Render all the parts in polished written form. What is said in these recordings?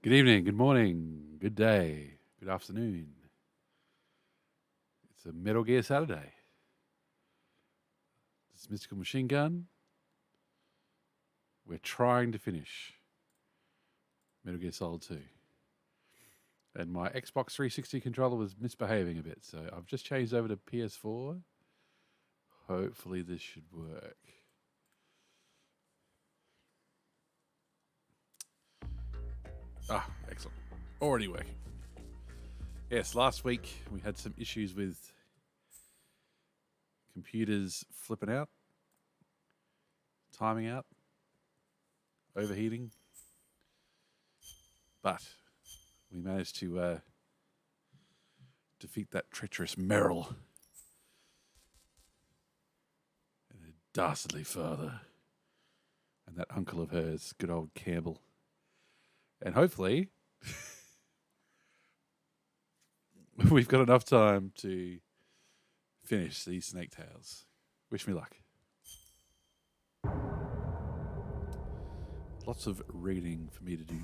Good evening, good morning, good day, good afternoon. It's a Metal Gear Saturday. This is Mystical Machine Gun. We're trying to finish Metal Gear Solid 2. And my Xbox 360 controller was misbehaving a bit, so I've just changed over to PS4. Hopefully this should work. Excellent. Already working. Yes, last week we had some issues with computers flipping out, timing out, overheating. But we managed to defeat that treacherous Merrill and her dastardly father and that uncle of hers, good old Campbell. And hopefully we've got enough time to finish these Snake Tales. Wish me luck. Lots of reading for me to do.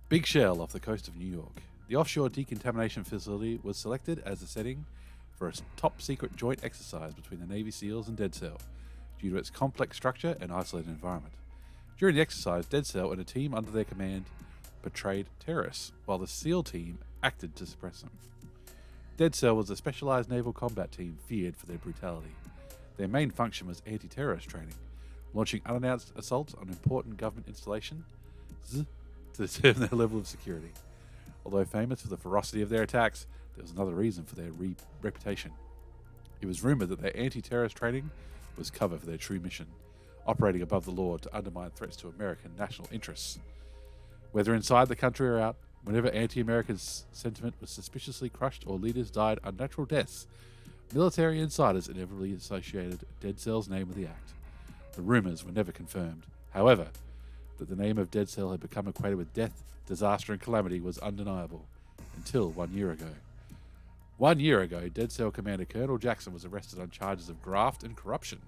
Big Shell off the coast of New York. The offshore decontamination facility was selected as the setting for a top secret joint exercise between the Navy SEALs and Dead Cell, due to its complex structure and isolated environment. During the exercise, Dead Cell and a team under their command portrayed terrorists, while the SEAL team acted to suppress them. Dead Cell was a specialized naval combat team feared for their brutality. Their main function was anti-terrorist training, launching unannounced assaults on important government installations to determine their level of security. Although famous for the ferocity of their attacks, there was another reason for their reputation. It was rumored that their anti-terrorist training was cover for their true mission, operating above the law to undermine threats to American national interests. Whether inside the country or out, whenever anti-American sentiment was suspiciously crushed or leaders died unnatural deaths, military insiders inevitably associated Dead Cell's name with the act. The rumors were never confirmed. However, that the name of Dead Cell had become equated with death, disaster, and calamity was undeniable, until 1 year ago. 1 year ago, Dead Cell Commander Colonel Jackson was arrested on charges of graft and corruption.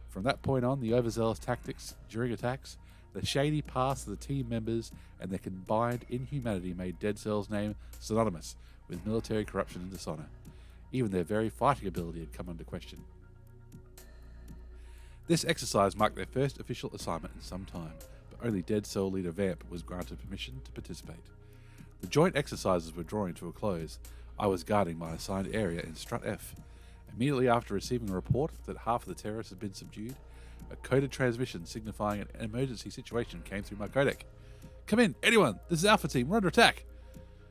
From that point on, the overzealous tactics during attacks, the shady past of the team members, and their combined inhumanity made Dead Cell's name synonymous with military corruption and dishonor. Even their very fighting ability had come under question. This exercise marked their first official assignment in some time, but only Dead Cell leader Vamp was granted permission to participate. The joint exercises were drawing to a close. I was guarding my assigned area in Strut F. Immediately after receiving a report that half of the terrorists had been subdued, a coded transmission signifying an emergency situation came through my codec. "Come in, anyone! This is Alpha Team, we're under attack!"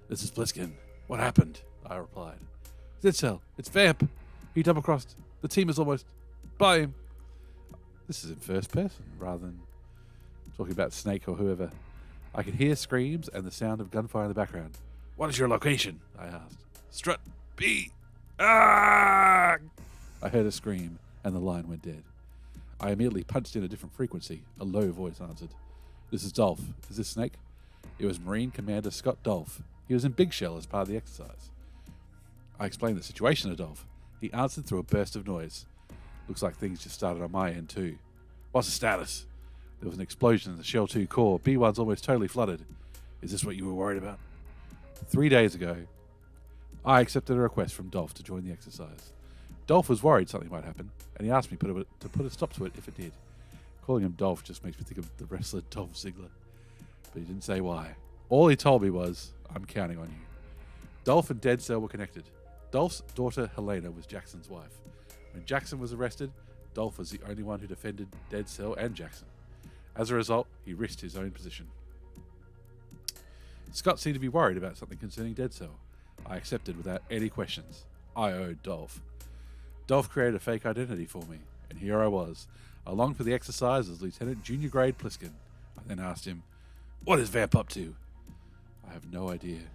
"This is Pliskin. What happened?" I replied. "Dead Cell, it's Vamp. He double-crossed. The team is almost by him." This is in first person, rather than talking about Snake or whoever. I could hear screams and the sound of gunfire in the background. "What is your location?" I asked. "Strut B." Ah! I heard a scream, and the line went dead. I immediately punched in a different frequency. A low voice answered. "This is Dolph. Is this Snake?" It was Marine Commander Scott Dolph. He was in Big Shell as part of the exercise. I explained the situation to Dolph. He answered through a burst of noise. "Looks like things just started on my end too." "What's the status?" "There was an explosion in the Shell 2 core. B1's almost totally flooded." "Is this what you were worried about?" 3 days ago, I accepted a request from Dolph to join the exercise. Dolph was worried something might happen, and he asked me to put a stop to it if it did. Calling him Dolph just makes me think of the wrestler Dolph Ziggler. But he didn't say why. All he told me was, "I'm counting on you." Dolph and Dead Cell were connected. Dolph's daughter Helena was Jackson's wife. When Jackson was arrested, Dolph was the only one who defended Dead Cell and Jackson. As a result, he risked his own position. Scott seemed to be worried about something concerning Dead Cell. I accepted without any questions. I owed Dolph. Dolph created a fake identity for me, and here I was, along for the exercise as Lieutenant Junior Grade Pliskin. I then asked him, "What is Vamp up to?" "I have no idea,"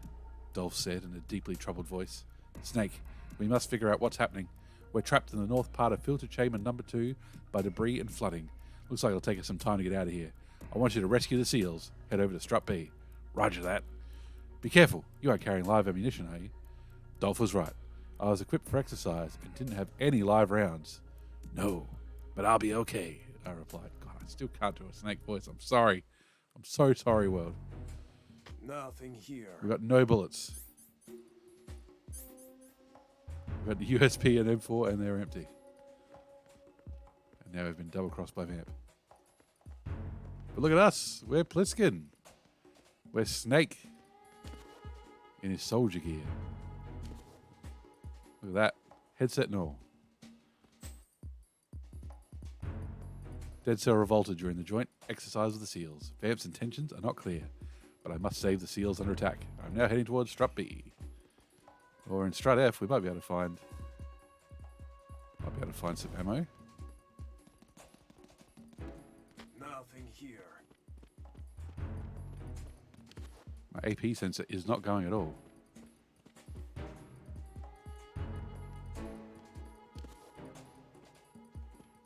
Dolph said in a deeply troubled voice. "Snake, we must figure out what's happening. We're trapped in the north part of filter chamber number 2 by debris and flooding. Looks like it'll take us some time to get out of here. I want you to rescue the SEALs. Head over to Strut B." "Roger that." "Be careful. You aren't carrying live ammunition, are you?" Dolph was right. I was equipped for exercise and didn't have any live rounds. "No, but I'll be okay," I replied. God, I still can't do a Snake voice. I'm sorry. I'm so sorry, world. Nothing here. We've got no bullets. We've got the USP and M4 and they're empty. And now we've been double crossed by Vamp. But look at us. We're Pliskin. We're Snake in his soldier gear. Look at that. Headset and all. Dead Cell revolted during the joint exercise of the SEALs. Vamp's intentions are not clear, but I must save the SEALs under attack. I'm now heading towards Strut B. Or in Strut F, we might be able to find some ammo. Nothing here. My AP sensor is not going at all.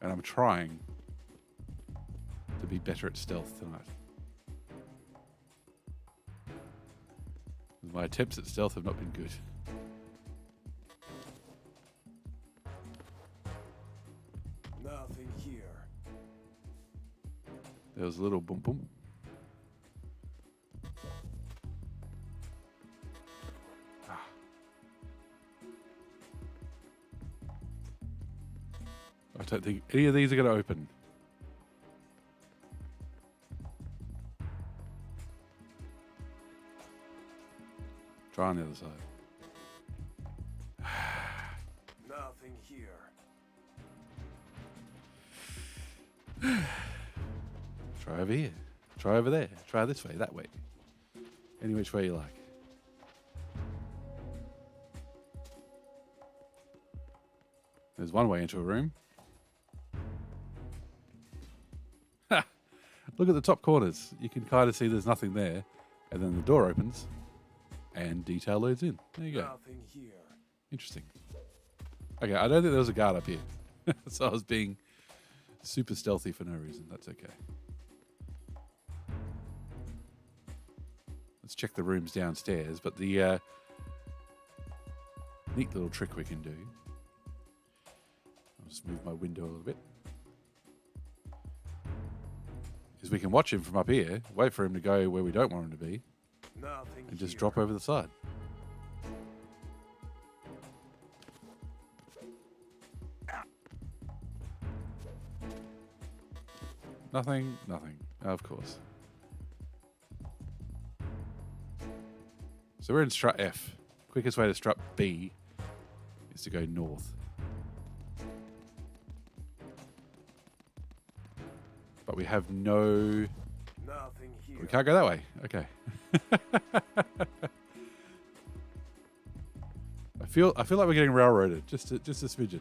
And I'm trying to be better at stealth tonight. My attempts at stealth have not been good. Nothing here. There was a little boom boom. I don't think any of these are going to open. Try on the other side. Nothing here. Try over here. Try over there. Try this way, that way. Any which way you like. There's one way into a room. Ha! Look at the top corners. You can kind of see there's nothing there. And then the door opens and detail loads in. There you go. Nothing here. Interesting. Okay, I don't think there was a guard up here. So I was being super stealthy for no reason. That's okay. Let's check the rooms downstairs. But the neat little trick we can do. I'll just move my window a little bit. Is we can watch him from up here, wait for him to go where we don't want him to be, Nothing and just here. drop over the side. Nothing, nothing. Of course. So we're in Strut F. Quickest way to Strut B is to go north. But we have no... Nothing here. We can't go that way. Okay. I feel like we're getting railroaded. Just a smidgen.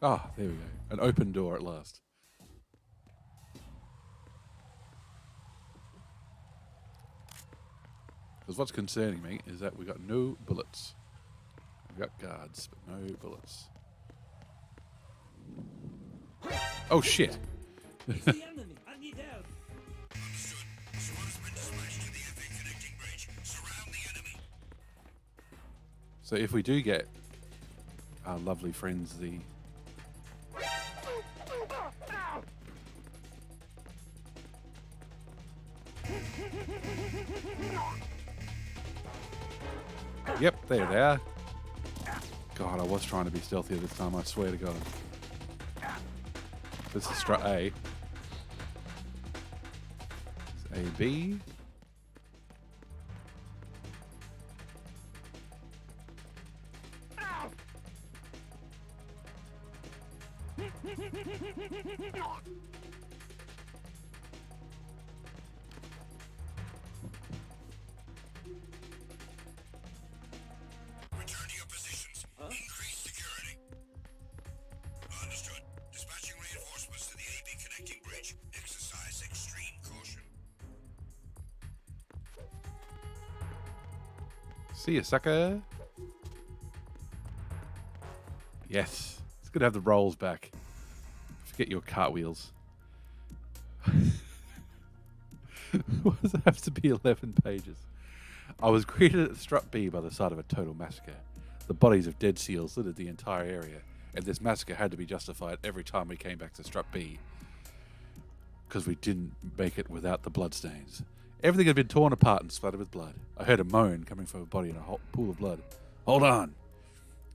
Ah, there we go. An open door at last. Because what's concerning me is that we got no bullets. We got guards, but no bullets. Oh shit! It's the enemy. I need help. Understood. SWAT's been dispatched to the epic connecting bridge. Surround the enemy. So if we do get our lovely friends, the... Yep, there they are. God, I was trying to be stealthier this time, I swear to God. This is Strut A. This is A, B. Return to your positions. Increase security. Understood. Dispatching reinforcements to the AB connecting bridge. Exercise extreme caution. See ya, sucker. Yes. It's good to have the rolls back. Forget your cartwheels. Why does it have to be 11 pages? I was greeted at Strut B by the sight of a total massacre. The bodies of dead SEALs littered the entire area, and this massacre had to be justified every time we came back to Strut B. because we didn't make it without the bloodstains. Everything had been torn apart and splattered with blood. I heard a moan coming from a body in a hot pool of blood. Hold on!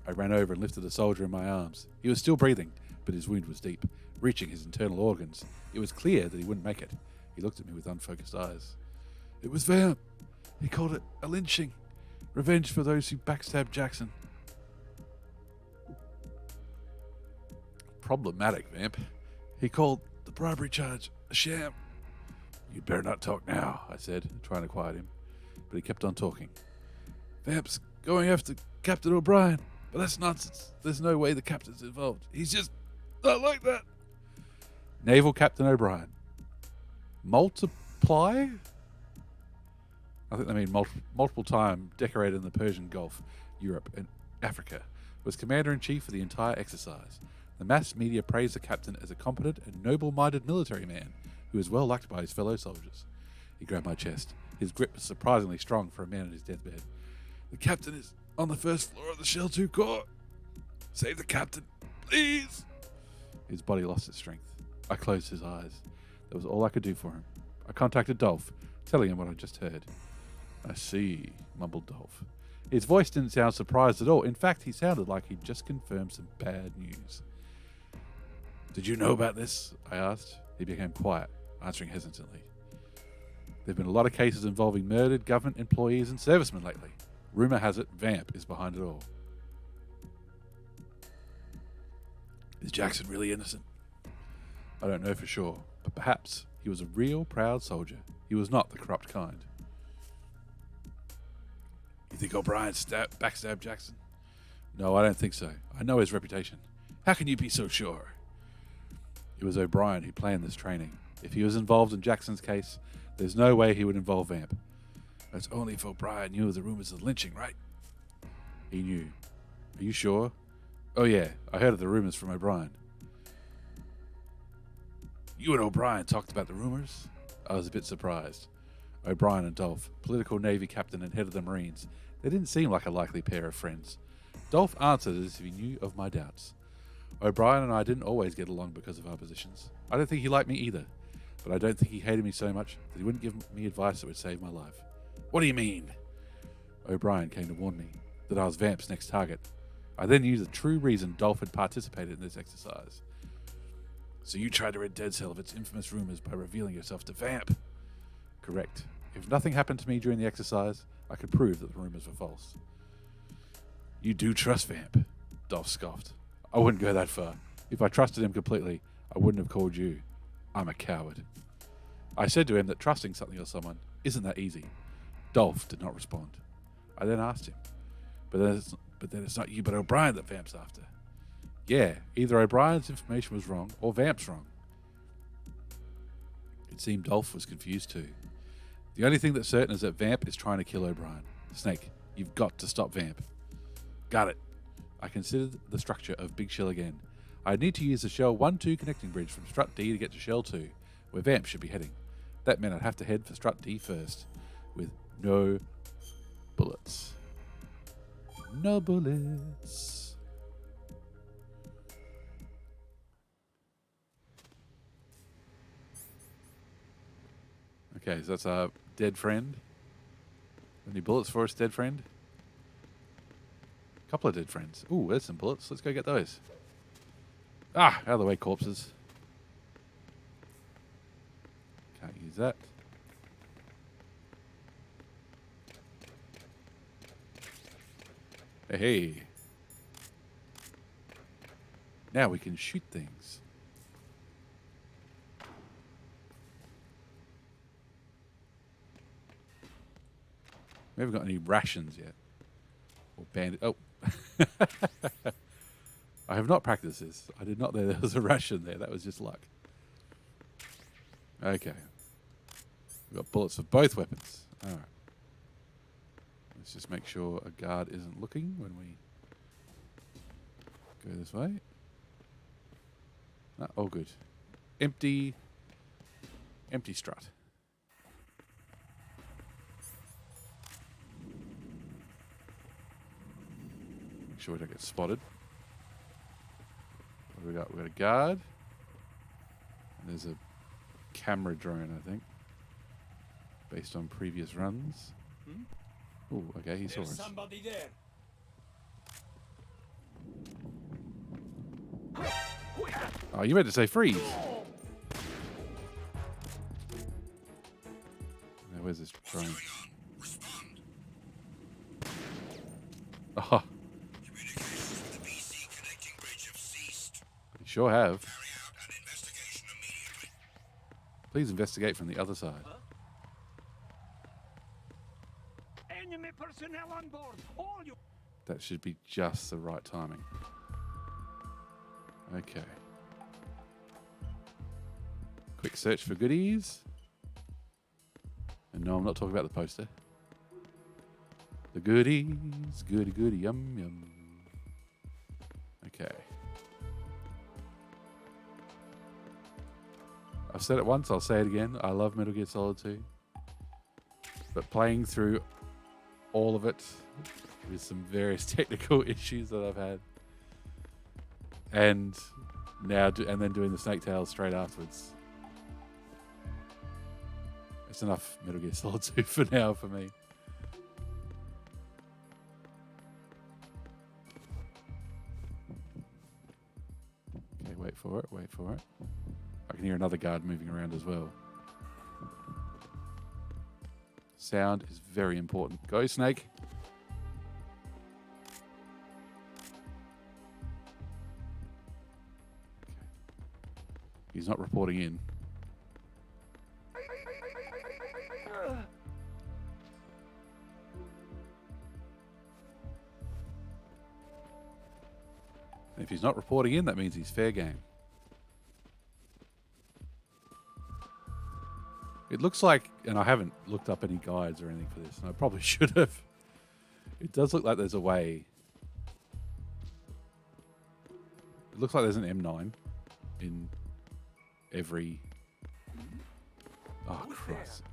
I ran over and lifted the soldier in my arms. He was still breathing, but his wound was deep, reaching his internal organs. It was clear that he wouldn't make it. He looked at me with unfocused eyes. It was Vamp. He called it a lynching. Revenge for those who backstabbed Jackson. Problematic, Vamp. He called the bribery charge a sham. You'd better not talk now, I said, trying to quiet him. But he kept on talking. Vamp's going after Captain O'Brien, but that's nonsense. There's no way the captain's involved. He's just not like that. Naval Captain O'Brien. Multiply? I think they mean multiple time decorated in the Persian Gulf, Europe, and Africa, was commander-in-chief for the entire exercise. The mass media praised the captain as a competent and noble-minded military man who was well liked by his fellow soldiers. He grabbed my chest. His grip was surprisingly strong for a man on his deathbed. The captain is on the first floor of the Shell 2 Corps. Save the captain, please. His body lost its strength. I closed his eyes. That was all I could do for him. I contacted Dolph, telling him what I just heard. I see, mumbled Dolph. His voice didn't sound surprised at all. In fact, he sounded like he'd just confirmed some bad news. Did you know about this? I asked. He became quiet, answering hesitantly. There have been a lot of cases involving murdered government employees and servicemen lately. Rumor has it Vamp is behind it all. Is Jackson really innocent? I don't know for sure, but perhaps he was a real proud soldier. He was not the corrupt kind. You think O'Brien backstabbed Jackson? No, I don't think so. I know his reputation. How can you be so sure? It was O'Brien who planned this training. If he was involved in Jackson's case, there's no way he would involve Vamp. That's only if O'Brien knew of the rumors of lynching, right? He knew. Are you sure? Oh yeah, I heard of the rumors from O'Brien. You and O'Brien talked about the rumors? I was a bit surprised. O'Brien and Dolph, political Navy captain and head of the Marines, they didn't seem like a likely pair of friends. Dolph answered as if he knew of my doubts. O'Brien and I didn't always get along because of our positions. I don't think he liked me either, but I don't think he hated me so much that he wouldn't give me advice that would save my life. What do you mean? O'Brien came to warn me that I was Vamp's next target. I then used the true reason Dolph had participated in this exercise. So you tried to rid Dead Cell of its infamous rumors by revealing yourself to Vamp? Correct. If nothing happened to me during the exercise, I could prove that the rumors were false. You do trust Vamp? Dolph scoffed. I wouldn't go that far. If I trusted him completely, I wouldn't have called you. I'm a coward. I said to him that trusting something or someone isn't that easy. Dolph did not respond. I then asked him, but then it's not you but O'Brien that Vamp's after. Yeah, either O'Brien's information was wrong or Vamp's wrong. It seemed Dolph was confused too. The only thing that's certain is that Vamp is trying to kill O'Brien. Snake, you've got to stop Vamp. Got it. I considered the structure of Big Shell again. I need to use the Shell 1-2 connecting bridge from Strut D to get to Shell 2, where Vamp should be heading. That meant I'd have to head for Strut D first, with no bullets. No bullets. Okay, so that's our dead friend. Any bullets for us, dead friend? Couple of dead friends. Ooh, there's some bullets. Let's go get those. Ah, out of the way, corpses. Can't use that. Hey. Now we can shoot things. We haven't got any rations yet. Or bandit. Oh. I have not practiced this. I did not know there was a ration there. That was just luck. Okay. We've got bullets for both weapons. Alright. Let's just make sure a guard isn't looking when we go this way. Ah, all good. Empty strut. Make sure we don't get spotted. What do we got? We got a guard. And there's a camera drone, I think. Based on previous runs. Oh, okay, he saw There's us. somebody there. Oh, you meant to say freeze. Now, where's this drone? Going on. Respond. Oh, Communications with the BC connecting bridge have ceased. you sure have. Carry out an investigation immediately. Please investigate from the other side. Enemy personnel on board. All you. That should be just the right timing. Okay. Quick search for goodies. And no, I'm not talking about the poster. The goodies. Goody, goody, yum, yum. Okay. I've said it once, I'll say it again. I love Metal Gear Solid 2. But playing through all of it with some various technical issues that I've had. And now, and then doing the Snake Tales straight afterwards. It's enough Metal Gear Solid 2 for now for me. Okay, wait for it, wait for it. I can hear another guard moving around as well. Sound is very important. Go, Snake. He's not reporting in. If he's not reporting in, that means he's fair game. It looks like, and I haven't looked up any guides or anything for this, and I probably should have. It does look like there's a way. It looks like there's an M9 in every... Oh, Christ.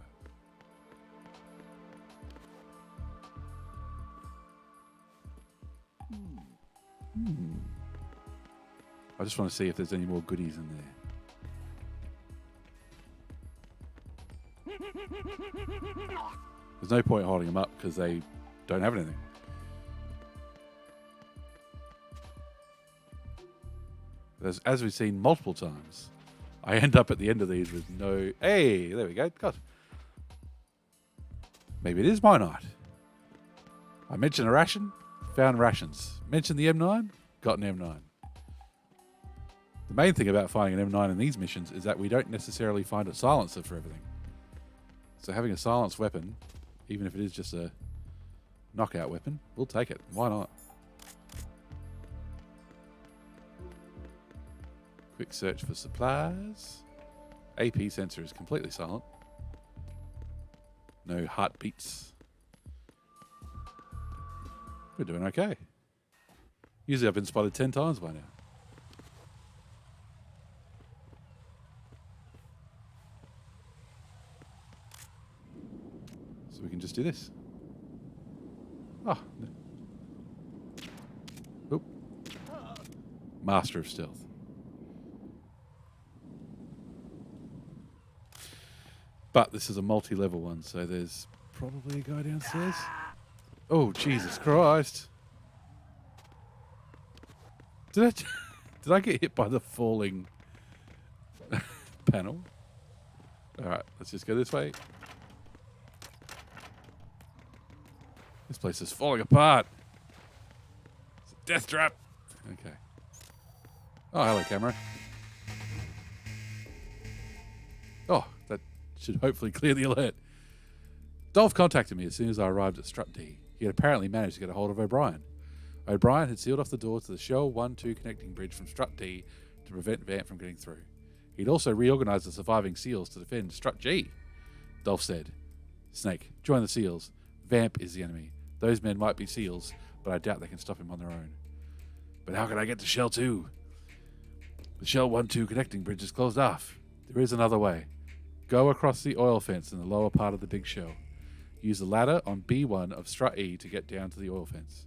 I just want to see if there's any more goodies in there. There's no point holding them up because they don't have anything. As we've seen multiple times, I end up at the end of these with no... Hey, there we go. God. Maybe it is my night. I mentioned a ration, found rations. Mentioned the M9, got an M9. The main thing about finding an M9 in these missions is that we don't necessarily find a silencer for everything. So having a silenced weapon, even if it is just a knockout weapon, we'll take it. Why not? Quick search for supplies. AP sensor is completely silent. No heartbeats. We're doing okay. Usually I've been spotted 10 times by now. So we can just do this. Oh. No. Oop. Master of stealth. But this is a multi-level one, so there's probably a guy downstairs. Oh, Jesus Christ. Did I get hit by the falling panel? Alright, let's just go this way. This place is falling apart. It's a death trap. Okay. Oh, hello, camera. Oh, that should hopefully clear the alert. Dolph contacted me as soon as I arrived at Strut D. He had apparently managed to get a hold of O'Brien. O'Brien had sealed off the door to the Shell 1-2 connecting bridge from Strut D to prevent Vamp from getting through. He'd also reorganized the surviving SEALs to defend Strut G. Dolph said, Snake, join the SEALs. Vamp is the enemy. Those men might be SEALs, but I doubt they can stop him on their own. But how can I get to Shell 2? The Shell 1-2 connecting bridge is closed off. There is another way. Go across the oil fence in the lower part of the big shell. Use the ladder on B1 of Strut E to get down to the oil fence.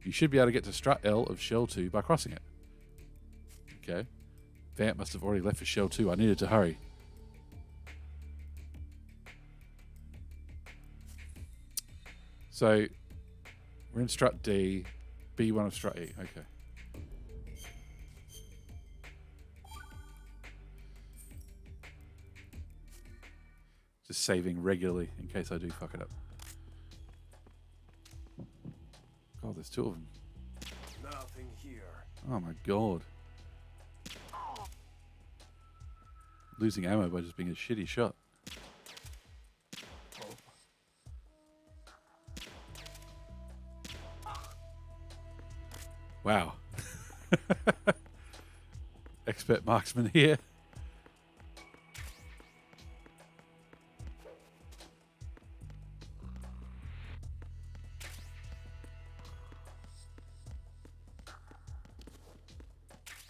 You should be able to get to Strut L of Shell 2 by crossing it. Okay. Vamp must have already left for Shell 2. I needed to hurry. So we're in strut D, B1 of strut E. Okay. Just saving regularly in case I do fuck it up. God, there's two of them. Nothing here. Oh my god. Losing ammo by just being a shitty shot. Wow. Expert marksman here.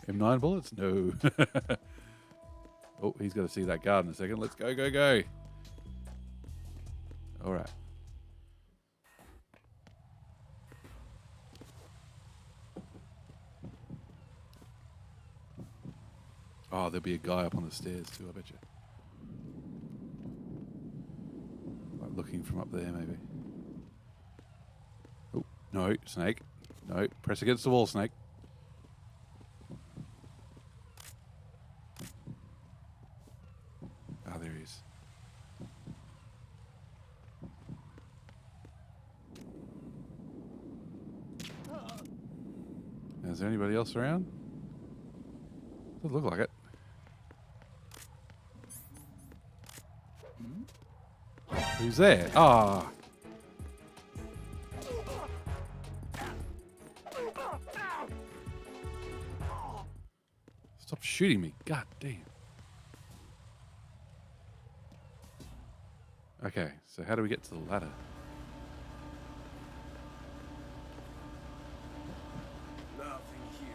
M9 bullets? No. Oh, he's got to see that guard in a second. Let's go, go, go. All right. Oh, there'll be a guy up on the stairs too, I bet you. Like looking from up there, maybe. Oh, no, snake. No, press against the wall, snake. Ah, there he is. Now, is there anybody else around? Doesn't look like it. Who's there? Ah. Stop shooting me. God damn. Okay, so how do we get to the ladder? Nothing here.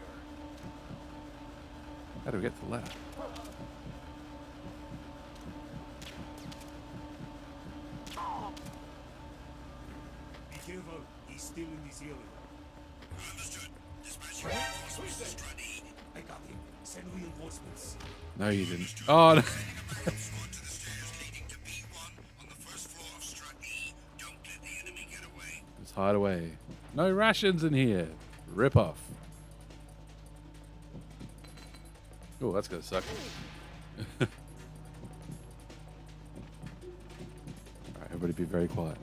How do we get to the ladder? Be careful. He's still in this area. Understood. Dispatching reinforcements to Strut E. I got him. Send reinforcements. No, you didn't. Oh, no. Escort to the stairs leading to B1 on the first floor of Strut E. Don't let the enemy get away. Just hide away. No rations in here. Rip off. Oh, that's gonna suck. Alright, everybody be very quiet.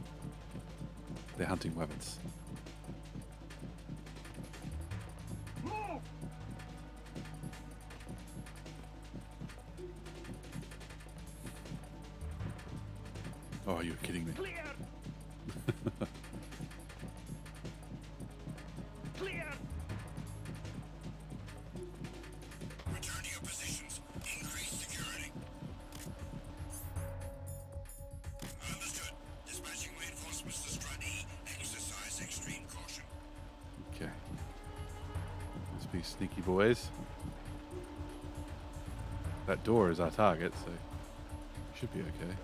They're hunting weapons. Oh, you're kidding me. Clear. Clear. Return to your positions. Increase security. Understood. Dispatching reinforcements to Strut E. Exercise extreme caution. Okay. Let's be sneaky boys. That door is our target, so should be okay.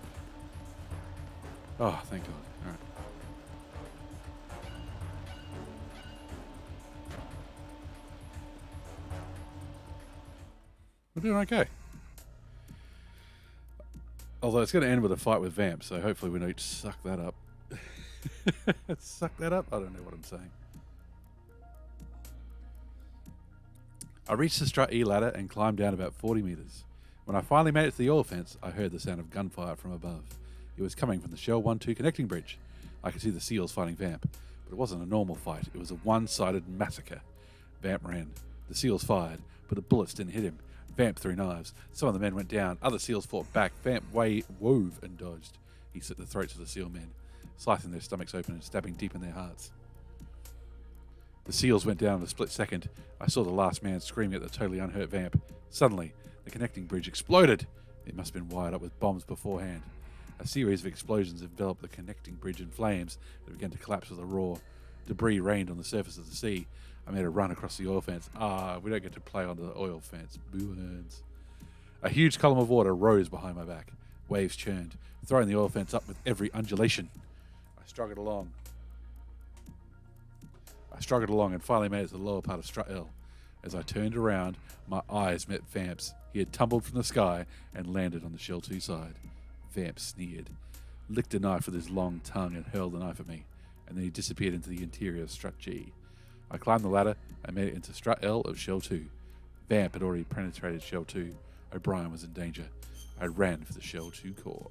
Oh, thank God. All right. We're doing okay. Although it's going to end with a fight with Vamp, so hopefully we don't suck that up. Suck that up? I don't know what I'm saying. I reached the Strut E ladder and climbed down about 40 meters. When I finally made it to the oil fence, I heard the sound of gunfire from above. It was coming from the Shell 1-2 connecting bridge. I could see the SEALs fighting Vamp, but it wasn't a normal fight. It was a one-sided massacre. Vamp ran. The SEALs fired, but the bullets didn't hit him. Vamp threw knives. Some of the men went down. Other SEALs fought back. Vamp wove and dodged. He slit the throats of the SEAL men, slicing their stomachs open and stabbing deep in their hearts. The SEALs went down in a split second. I saw the last man screaming at the totally unhurt Vamp. Suddenly, the connecting bridge exploded. It must have been wired up with bombs beforehand. A series of explosions enveloped the connecting bridge in flames that began to collapse with a roar. Debris rained on the surface of the sea. I made a run across the oil fence. We don't get to play on the oil fence. Boo earns. A huge column of water rose behind my back. Waves churned, throwing the oil fence up with every undulation. I struggled along and finally made it to the lower part of Strut L. As I turned around, my eyes met Vamp's. He had tumbled from the sky and landed on the Shell 2 side. Vamp sneered, licked a knife with his long tongue and hurled the knife at me. and then he disappeared into the interior of Strut G. I climbed the ladder and made it into Strut L of Shell 2. Vamp had already penetrated Shell 2. O'Brien was in danger. I ran for the Shell 2 core.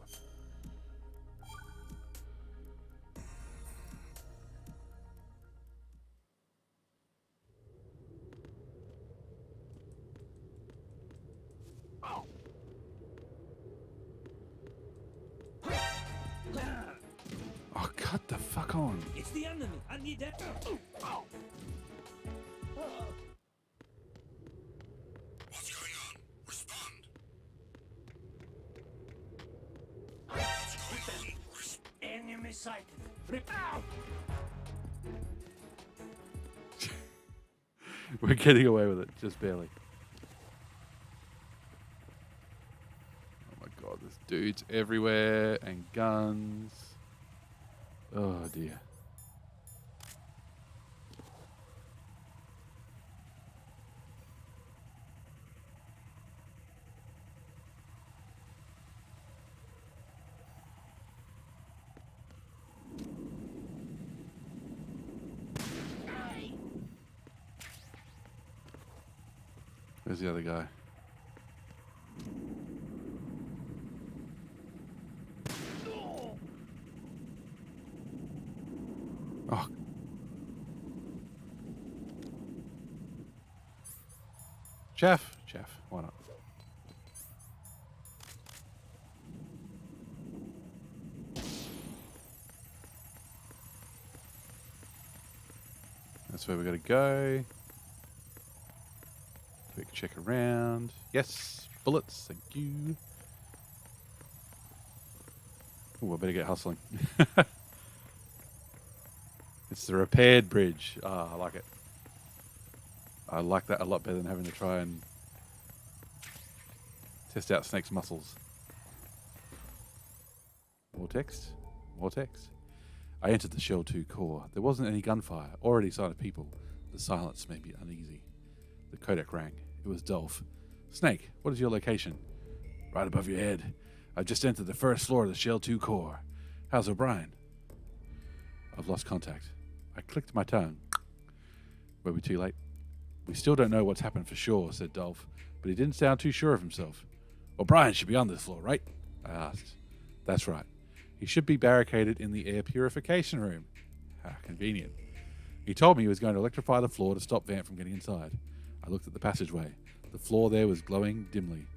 Oh, cut the fuck on. It's the enemy. I need that. What's going on? Respond. What's going on? Enemy sighted. Rip out! We're getting away with it, just barely. Oh my god, there's dudes everywhere and guns. Oh dear. Where's the other guy? Oh. Jeff, why not? That's where we gotta go. Quick check around. Yes, bullets, thank you. Oh, I better get hustling. It's the repaired bridge. Ah, I like it. I like that a lot better than having to try and test out Snake's muscles. More text. More text. I entered the Shell 2 core. There wasn't any gunfire or any sign of people. The silence made me uneasy. The codec rang. It was Dolph. Snake, what is your location? Right above your head. I've just entered the first floor of the Shell 2 core. How's O'Brien? I've lost contact. I clicked my tongue. Were we too late? We still don't know what's happened for sure, said Dolph, but he didn't sound too sure of himself. O'Brien should be on this floor, right? I asked. That's right. He should be barricaded in the air purification room. How convenient. He told me he was going to electrify the floor to stop Vamp from getting inside. I looked at the passageway. The floor there was glowing dimly.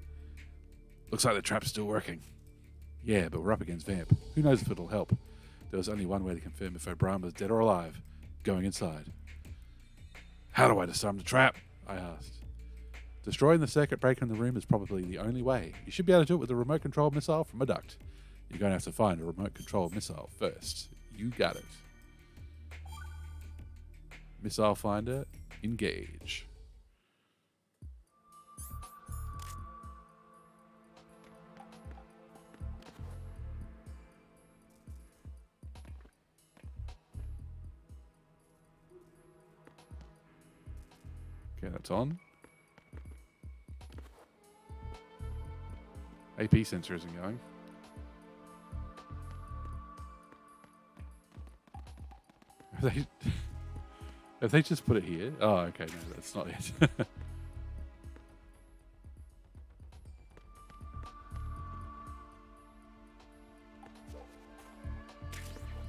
Looks like the trap's still working. Yeah, but we're up against Vamp. Who knows if it'll help? There was only one way to confirm if O'Brien was dead or alive. Going inside. How do I disarm the trap? I asked. Destroying the circuit breaker in the room is probably the only way. You should be able to do it with a remote control missile from a duct. You're going to have to find a remote control missile first. You got it. Missile finder, engage. Okay, that's on. AP sensor isn't going. Have they just put it here? Oh, okay, no, that's not it. It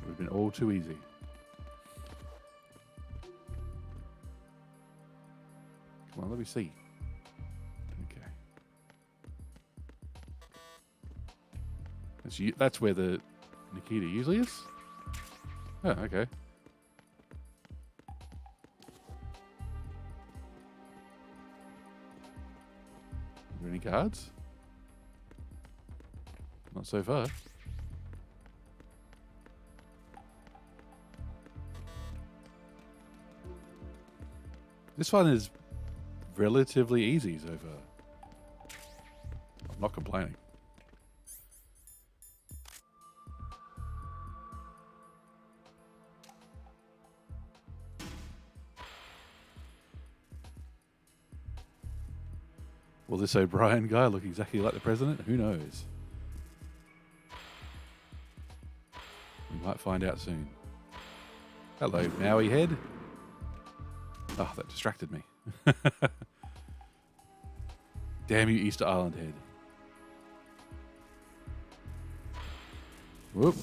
would have been all too easy. Come on, let me see. Okay. That's where the Nikita usually is? Oh, okay. Are there any guards? Not so far. This one is relatively easy so far. I'm not complaining. Will this O'Brien guy look exactly like the president? Who knows? We might find out soon. Hello, Maui head. Oh, that distracted me. Damn you, Easter Island head. Whoop.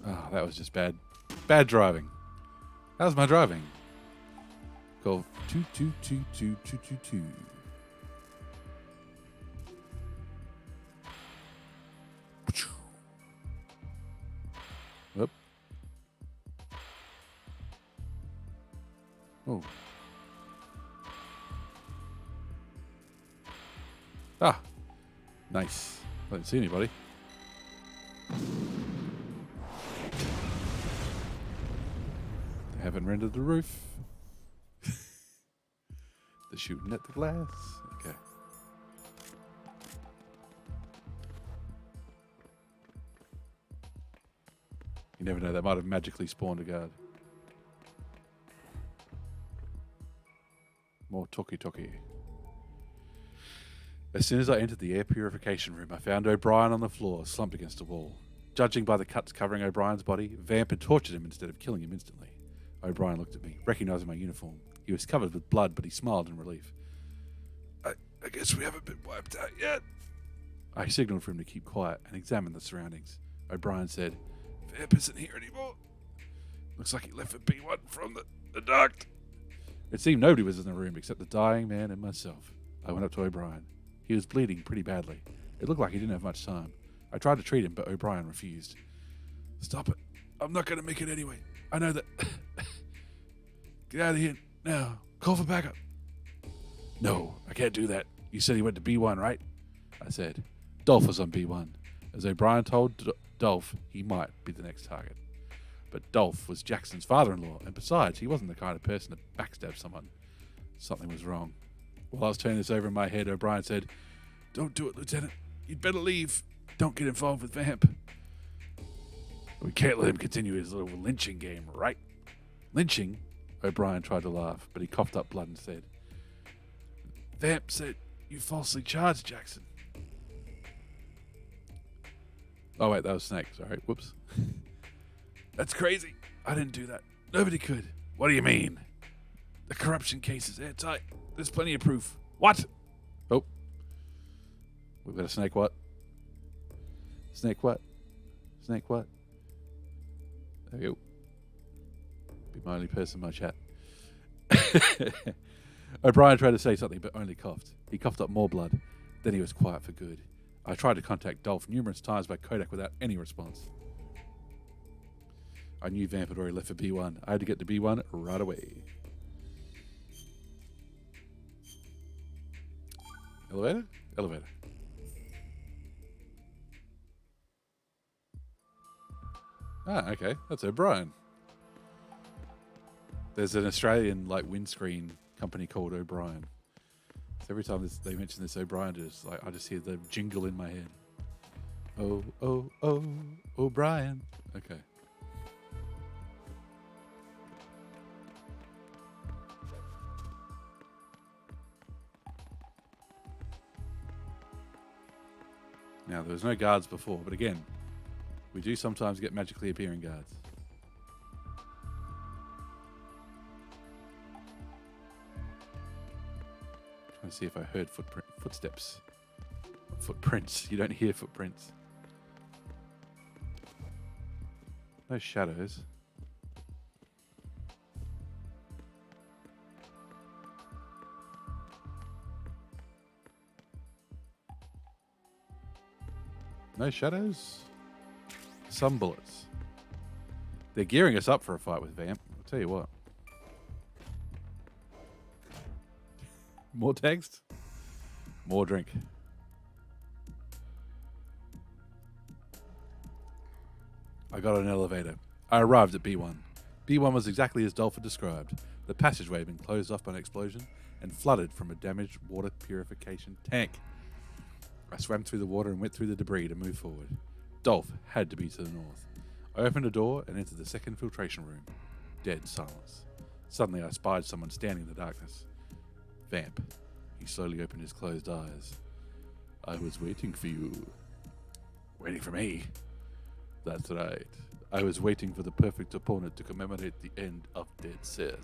Oh, that was just bad. Bad driving. How's my driving? Golf 2222222. Whoop. Oh. Ah. Nice. I didn't see anybody. They haven't rendered the roof. They're shooting at the glass. Okay. You never know, they might have magically spawned a guard. More talkie-talkie. As soon as I entered the air purification room, I found O'Brien on the floor, slumped against a wall. Judging by the cuts covering O'Brien's body, Vamp had tortured him instead of killing him instantly. O'Brien looked at me, recognizing my uniform. He was covered with blood, but he smiled in relief. I guess we haven't been wiped out yet. I signaled for him to keep quiet and examine the surroundings. O'Brien said, Vamp isn't here anymore. Looks like he left for B1 from the duct. It seemed nobody was in the room except the dying man and myself. I went up to O'Brien. He was bleeding pretty badly. It looked like he didn't have much time. I tried to treat him, but O'Brien refused. Stop it. I'm not going to make it anyway. I know that. Get out of here now. Call for backup. No, I can't do that. You said he went to B1, right? I said. Dolph was on B1. As O'Brien told Dolph, he might be the next target. But Dolph was Jackson's father-in-law, and besides, he wasn't the kind of person to backstab someone. Something was wrong. While I was turning this over in my head, O'Brien said, Don't do it, Lieutenant. You'd better leave. Don't get involved with Vamp. We can't let him continue his little lynching game, right? Lynching? O'Brien tried to laugh, but he coughed up blood and said, Vamp said you falsely charged Jackson. Oh, wait, that was Snake. Sorry. Whoops. That's crazy. I didn't do that. Nobody could. What do you mean? The corruption case is airtight. There's plenty of proof. What? Oh. We've got a Snake what? Snake what? Snake what? There we go. Be my only person in my chat. O'Brien tried to say something, but only coughed. He coughed up more blood. Then he was quiet for good. I tried to contact Dolph numerous times by Kodak without any response. I knew Vamp had already left for B1. I had to get to B1 right away. Elevator? Elevator. Ah, okay. That's O'Brien. There's an Australian windscreen company called O'Brien. So every time they mention this O'Brien, I just hear the jingle in my head. Oh, oh, oh, O'Brien. Okay. Now, there was no guards before, but again, we do sometimes get magically appearing guards. Trying to see if I heard footsteps. Footprints. You don't hear footprints. No shadows. No shadows. Some bullets. They're gearing us up for a fight with Vamp. I'll tell you what. More text. More drink. I got an elevator. I arrived at B1. B1 was exactly as Dolph had described. The passageway had been closed off by an explosion and flooded from a damaged water purification tank. I swam through the water and went through the debris to move forward. Dolph had to be to the north. I opened a door and entered the second filtration room. Dead silence. Suddenly I spied someone standing in the darkness. Vamp. He slowly opened his closed eyes. I was waiting for you. Waiting for me? That's right. I was waiting for the perfect opponent to commemorate the end of Dead Cell.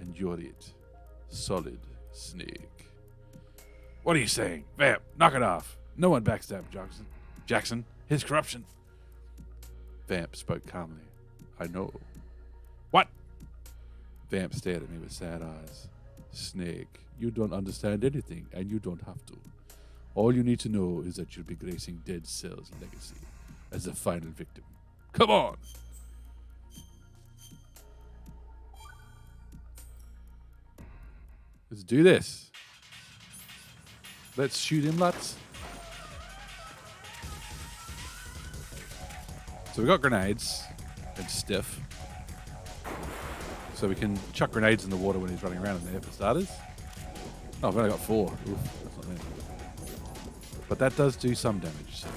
And you're it. Solid Snake. What are you saying? Vamp, knock it off. No one backstab Jackson. Jackson, his corruption. Vamp spoke calmly. I know. What? Vamp stared at me with sad eyes. Snake, you don't understand anything, and you don't have to. All you need to know is that you'll be gracing Dead Cell's legacy as the final victim. Come on! Let's do this. Let's shoot him, lads. So we got grenades and stiff. So we can chuck grenades in the water when he's running around in there for starters. Oh, I've only got 4. Oof, that's not bad. But that does do some damage. So.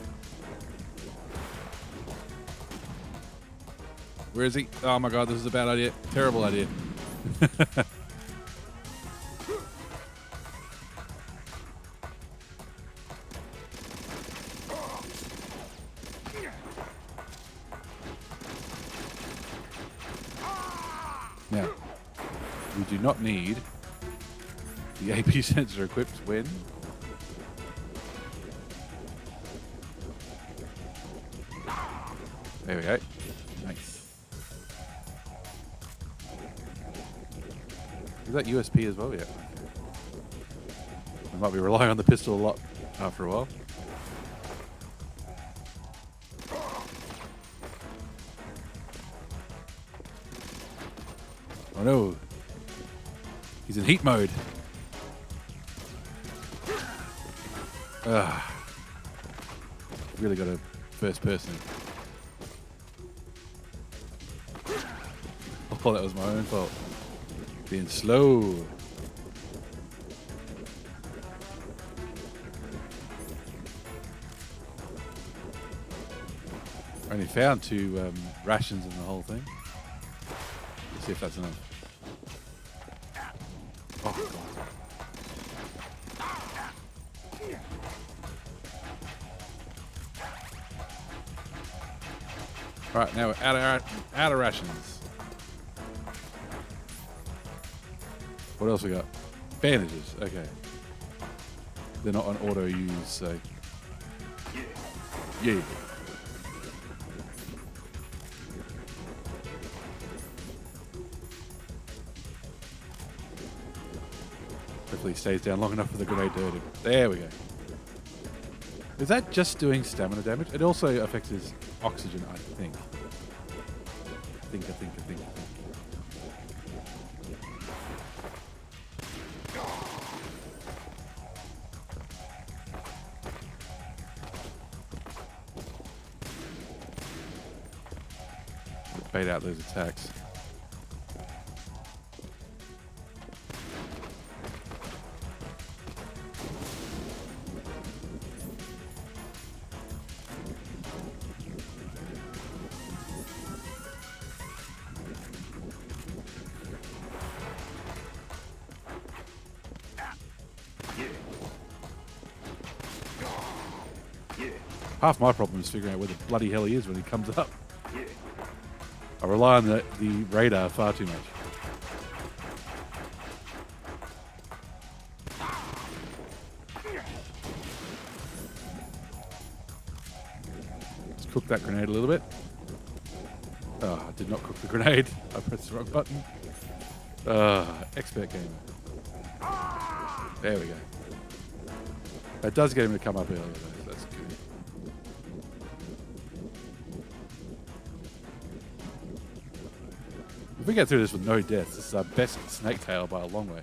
Where is he? Oh my god, this is a bad idea. Terrible idea. Now, we do not need the AP sensor equipped when there we go. Nice. Is that USP as well? Yeah. We might be relying on the pistol a lot after a while. Oh no. He's in heat mode. Really got a first person. Oh, that was my own fault. Being slow. I only found 2 rations in the whole thing. Let's see if that's enough. Oh, God. Alright, now we're out of rations. What else we got? Bandages, okay. They're not on auto use, so. Yeah. Hopefully he stays down long enough for the grenade to hurt him. There we go. Is that just doing stamina damage? It also affects his oxygen, I think. I think. Bait out those attacks. Half my problem is figuring out where the bloody hell he is when he comes up. I rely on the radar far too much. Let's cook that grenade a little bit. Oh, I did not cook the grenade. I pressed the wrong button. Expert gamer. There we go. That does get him to come up earlier though. That's good. If we get through this with no deaths, this is our best snake tail by a long way.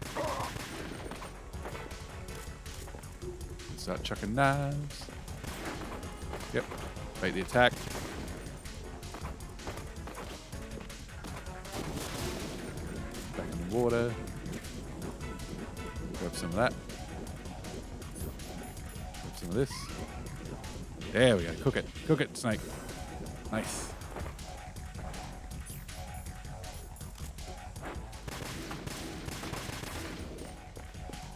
Start chucking knives. Yep. Bait the attack. Back in the water. Grab some of that. Grab some of this. There we go. Cook it. Cook it, snake. Nice.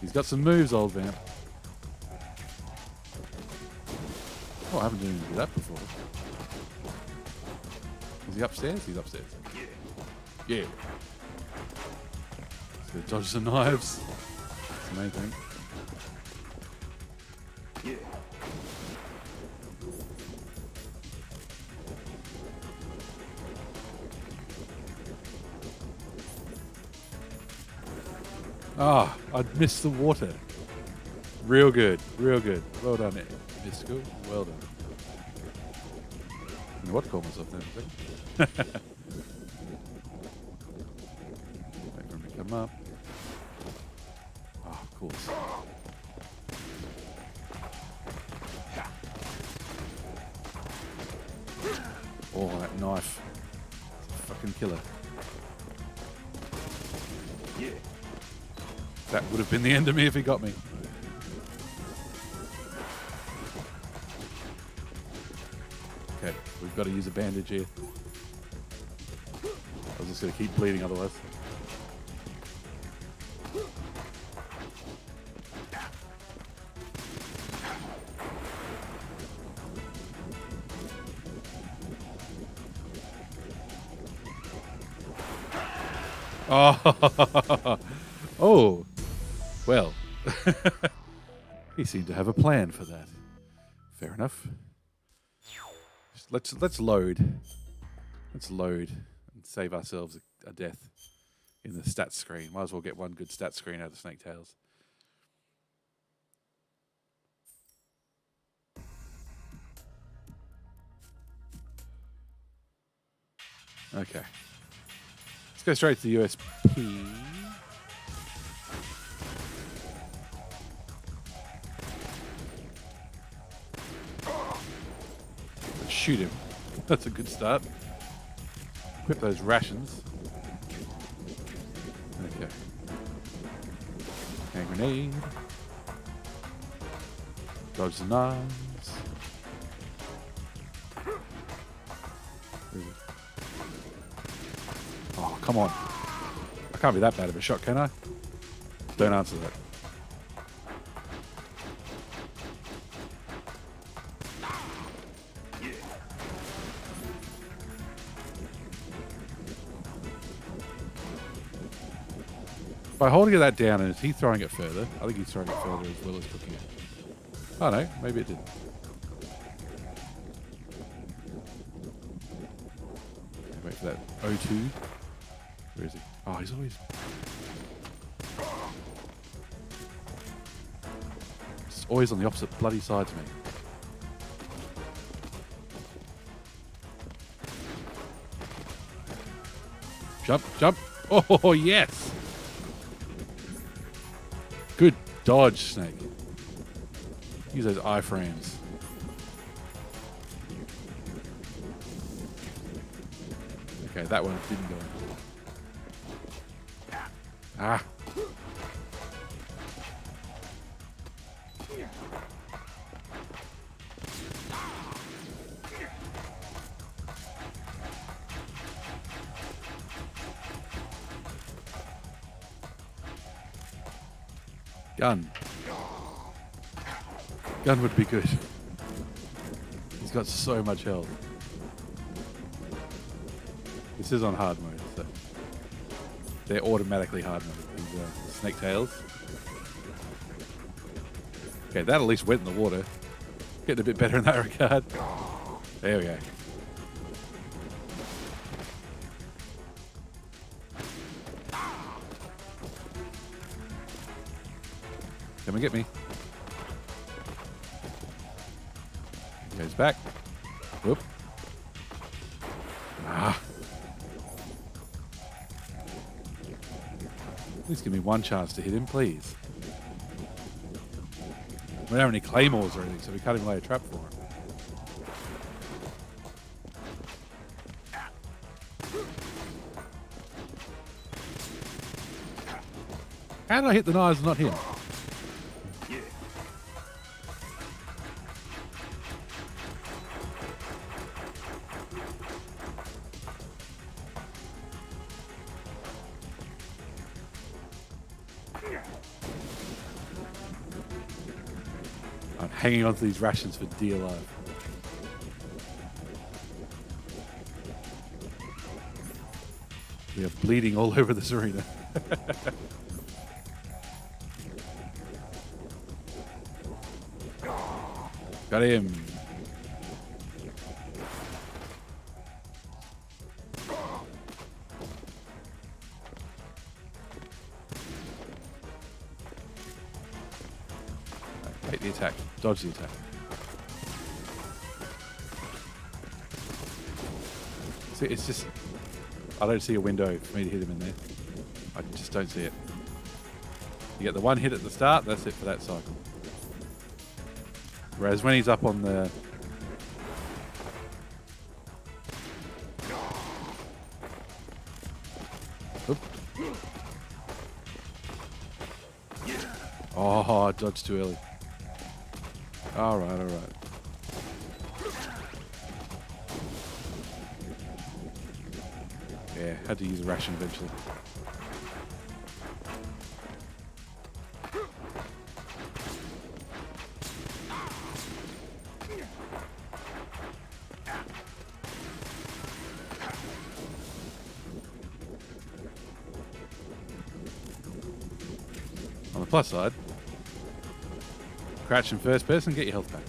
He's got some moves, old vamp. Oh, I haven't done any of that before. Is he upstairs? He's upstairs. Yeah. So dodge some knives. That's the main thing. Ah, I'd missed the water. Real good, real good. Well done, Mystical. Well done. I don't know what to call myself then. Wait for him to come up. Oh, of course. Oh, that knife. It's a fucking killer. That would have been the end of me if he got me. Okay, we've got to use a bandage here. I was just going to keep bleeding otherwise. Oh, oh, well, he seemed to have a plan for that. Fair enough. Let's load. Let's load and save ourselves a death in the stats screen. Might as well get one good stats screen out of Snake Tales. Okay. Let's go straight to the USP. Let's shoot him. That's a good start. Equip those rations. Okay. Hand grenade. Dodge the knives. Where is it? Oh, come on. I can't be that bad of a shot, can I? Don't answer that. By holding that down, and is he throwing it further? I think he's throwing it further as well as cooking it. Oh no, maybe it didn't. Wait for that O2. Where is he? Oh, he's always... He's always on the opposite bloody side to me. Jump, jump. Oh, yes. Good dodge, Snake. Use those iframes. Okay, that one didn't go in. Ah. Gun. Gun would be good. He's got so much health. This is on hard mode, so they're automatically hard mode, these Snake Tails. Okay, that at least went in the water. Getting a bit better in that regard. There we go. Come and get me. He goes back. Whoop. Ah. Please give me one chance to hit him, please. We don't have any claymores or anything, so we can't even lay a trap for him. How did I hit the knives and not him? I'm hanging on to these rations for dear life. We are bleeding all over this arena. Got him. Hit the attack. Dodge the attack. See, it's just... I don't see a window for me to hit him in there. I just don't see it. You get the one hit at the start, that's it for that cycle. Whereas when he's up on the... Oop. Oh, I dodged too early. Alright, alright. Yeah, had to use a ration eventually. On the plus side, crouch in first person, get your health back.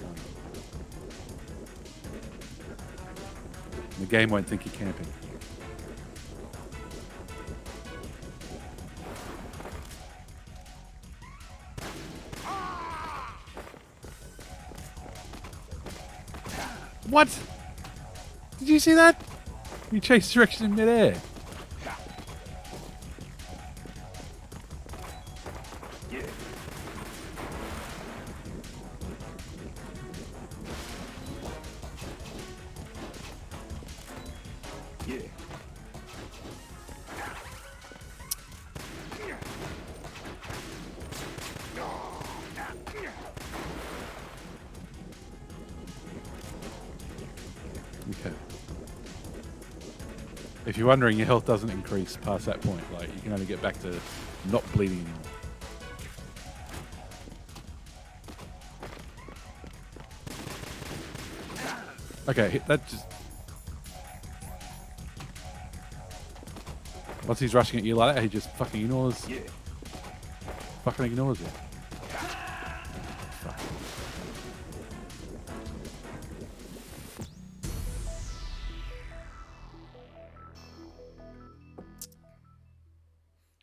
The game won't think you're camping. What? Did you see that? You chased direction in midair. Okay. If you're wondering, your health doesn't increase past that point. Like, you can only get back to not bleeding anymore. Okay, that just... Once he's rushing at you like that, he just fucking ignores... Fucking ignores you. Fuck.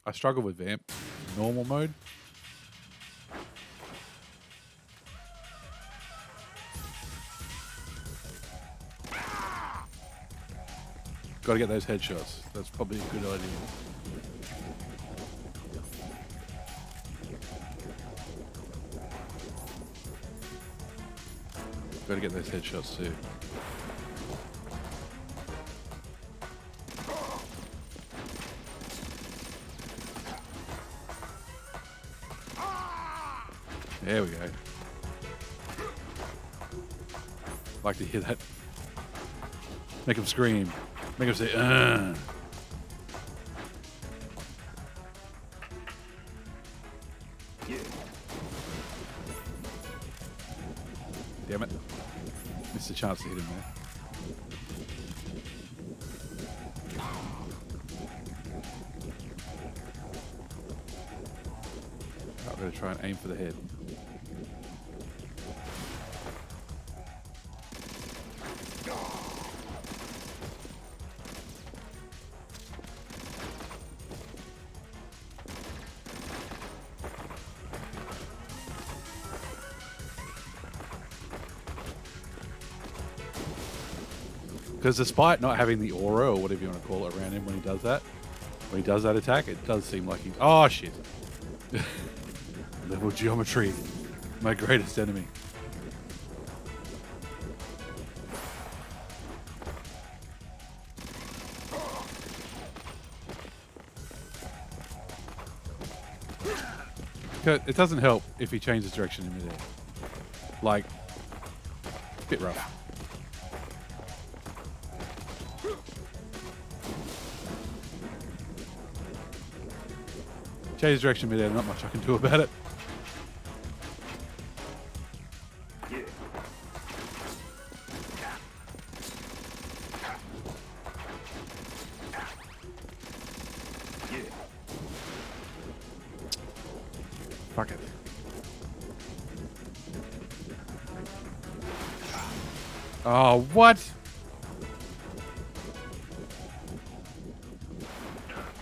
I struggle with Vamp. Normal mode. Got to get those headshots. That's probably a good idea. Got to get those headshots too. There we go. Like to hear that. Make him scream. Make him say, Ugh. Damn it. Missed a chance to hit him there. I'm going to try and aim for the head. Because despite not having the aura, or whatever you want to call it, around him when he does that attack, it does seem like he... Oh, shit. Level geometry. My greatest enemy. It doesn't help if he changes direction in midair. Like, a bit rough. Change direction midair, not much I can do about it. Fuck it. Oh, what?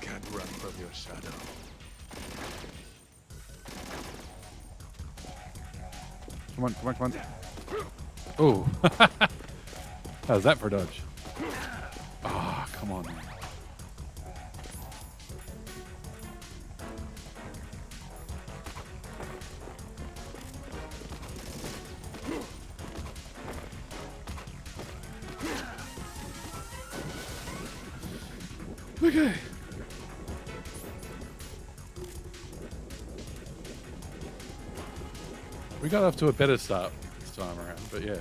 Can't run from your shadow. Come on, come on, come on. Oh. How's that for a dodge? Ah, come on, man. Okay. We got off to a better start this time around, but yeah.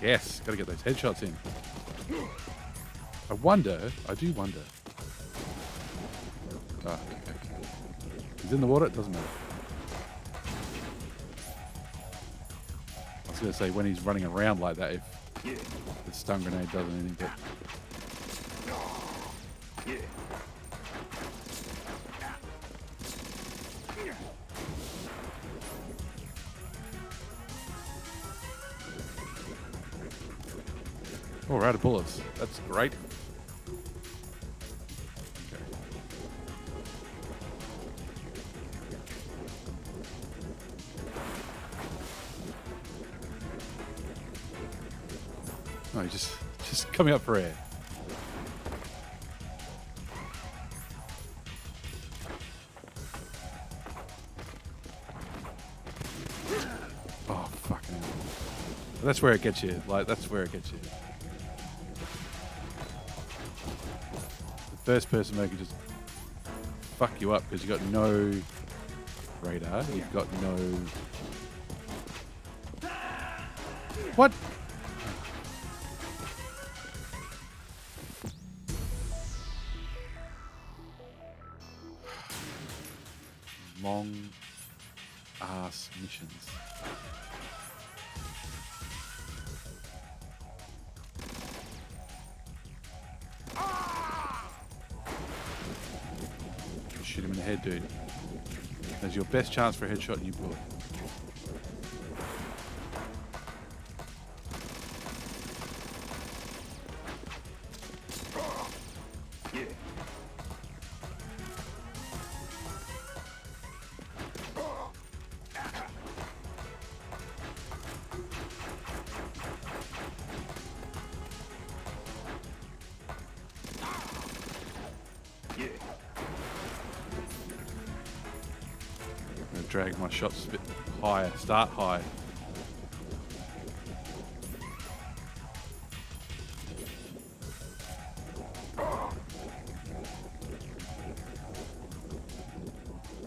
Yes, gotta get those headshots in. I do wonder. Ah, okay. He's in the water, it doesn't matter. I was gonna say when he's running around like that, if the stun grenade does anything, but oh, we're out of bullets. That's great. Okay. No, he's just coming up for air. Oh, fucking hell. That's where it gets you. Like, that's where it gets you. First person mode can just fuck you up because you've got no radar. You've got no... What? Long ass missions. Shoot him in the head, dude. That's your best chance for a headshot and you blew it. I'm gonna drag my shots a bit higher. Start high.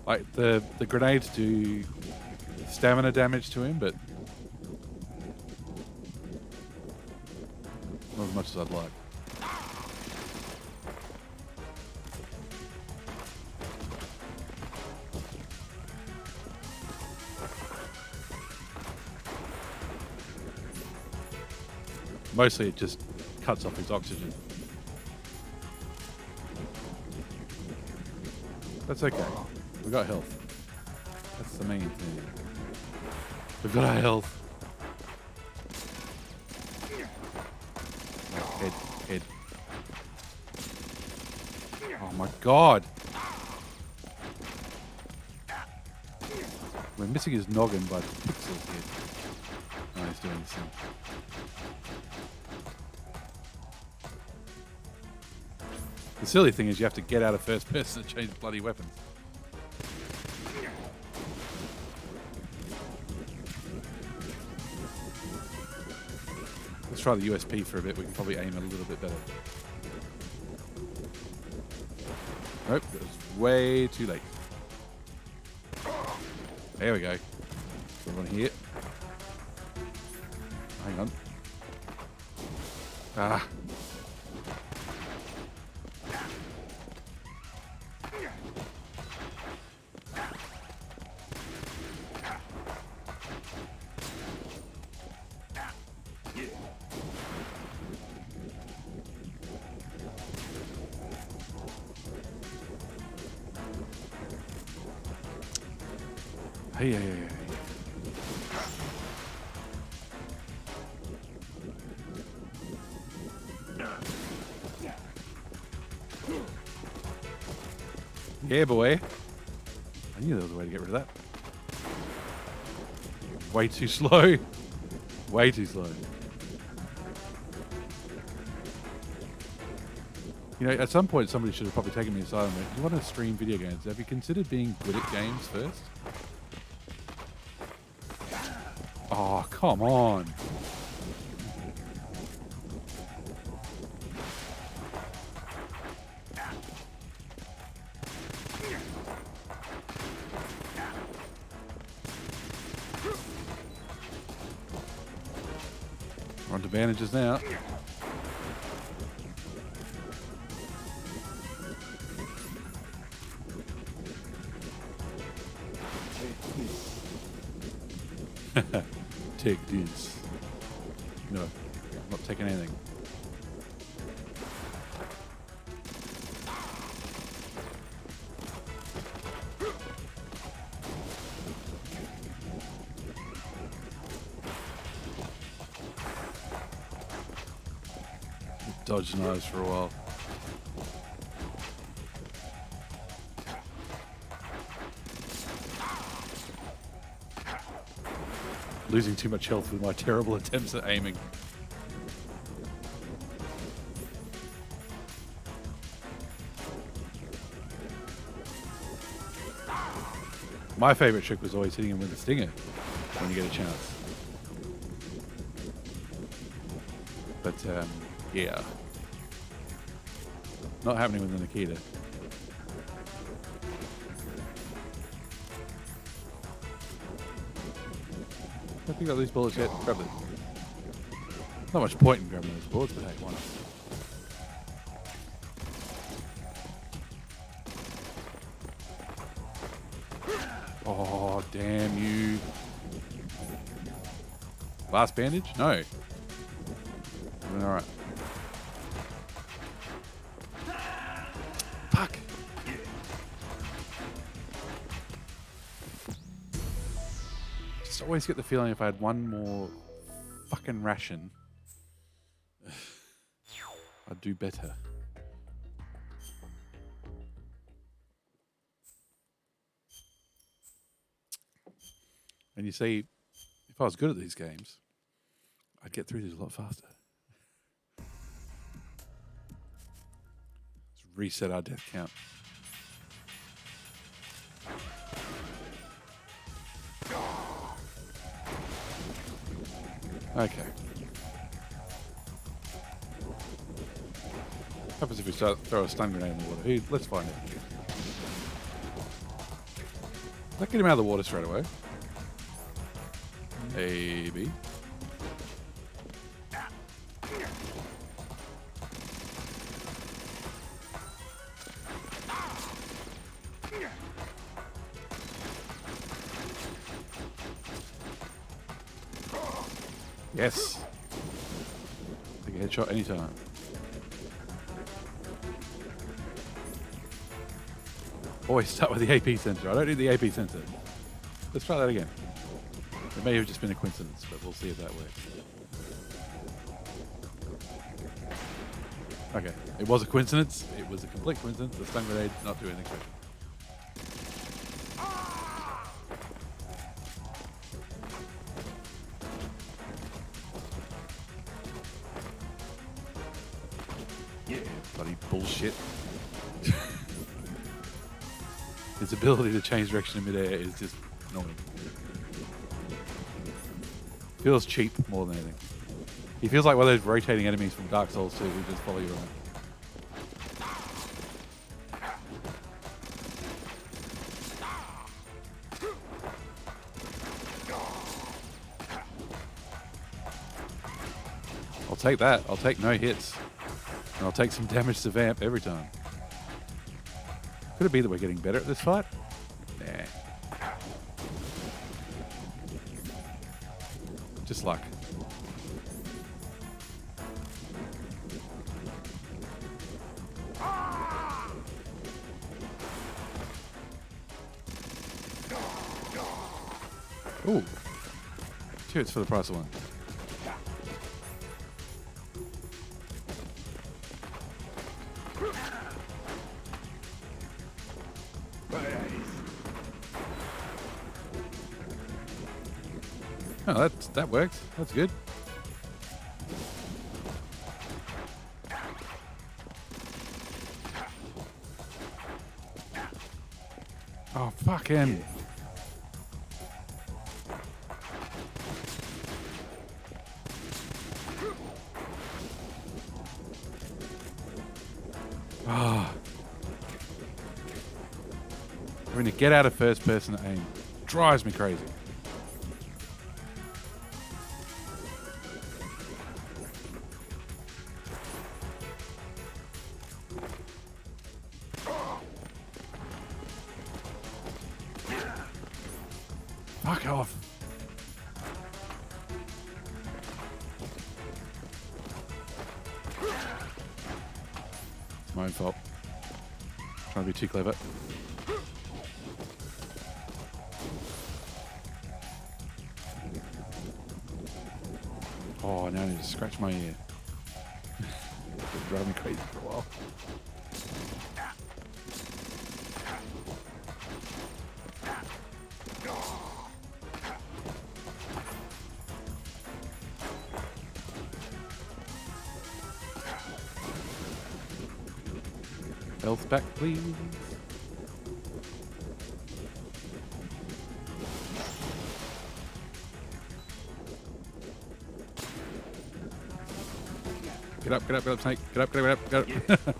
Like the grenades do stamina damage to him, but not as much as I'd like. Mostly it just cuts off his oxygen. That's okay. We got health. That's the main thing. We've got our health. Oh, head. Oh my god. We're missing his noggin by pixels here. Oh, he's doing this thing. The silly thing is you have to get out of first person to change bloody weapons. Let's try the USP for a bit. We can probably aim a little bit better. Nope, it was way too late. There we go. Someone here. Hang on. Ah. Hey, hey, hey, hey. Yeah, boy. I knew there was a way to get rid of that. Way too slow. Way too slow. You know, at some point, somebody should have probably taken me aside and went, you want to stream video games? Have you considered being good at games first? Oh, come on. We're on to bandages now. Take this. No, I'm not taking anything. Dodged knives for a while. Losing too much health with my terrible attempts at aiming. My favorite trick was always hitting him with a stinger when you get a chance. But, yeah. Not happening with the Nikita. I think I got these bullets yet. Grab them. Not much point in grabbing those bullets, but hey, why not? Oh, damn you. Last bandage? No. Alright. Fuck. Just always get the feeling if I had one more fucking ration, I'd do better. And you see, if I was good at these games, I'd get through these a lot faster. Let's reset our death count. Okay. What happens if we throw a stun grenade in the water? Let's find out. Let's get him out of the water straight away. A, B. Yes. Take a headshot anytime. Always start with the AP sensor. I don't need the AP sensor. Let's try that again. It may have just been a coincidence, but we'll see if that works. Okay, it was a coincidence. It was a complete coincidence. The stun grenade not doing anything special. Yeah, bloody bullshit. His ability to change direction in midair is just annoying. Feels cheap more than anything. He feels like one of those rotating enemies from Dark Souls 2 who just follow you around. I'll take that. I'll take no hits. And I'll take some damage to Vamp every time. Could it be that we're getting better at this fight? Nah. Just luck. Ooh. 2 hits for the price of 1. Oh, that worked. That's good. Oh, fucking. Ah. Having to get out of first person aim drives me crazy. Fuck off. It's my own fault. Trying to be too clever. Oh, now I need to scratch my ear. It'll drive me crazy for a while. Health back, please. Get up, get up, get up, Snake. Get up, get up, get up, get up.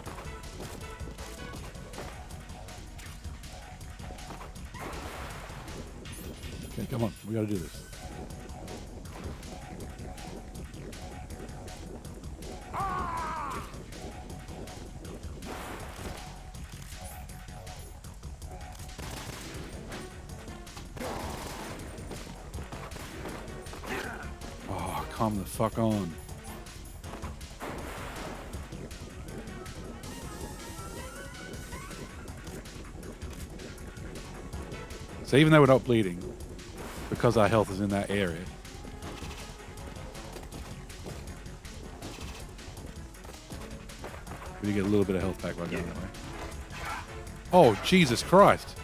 Okay, come on. We gotta do this. Oh, calm the fuck on. So even though we're not bleeding, because our health is in that area, we do get a little bit of health back by going that way. Oh, Jesus Christ.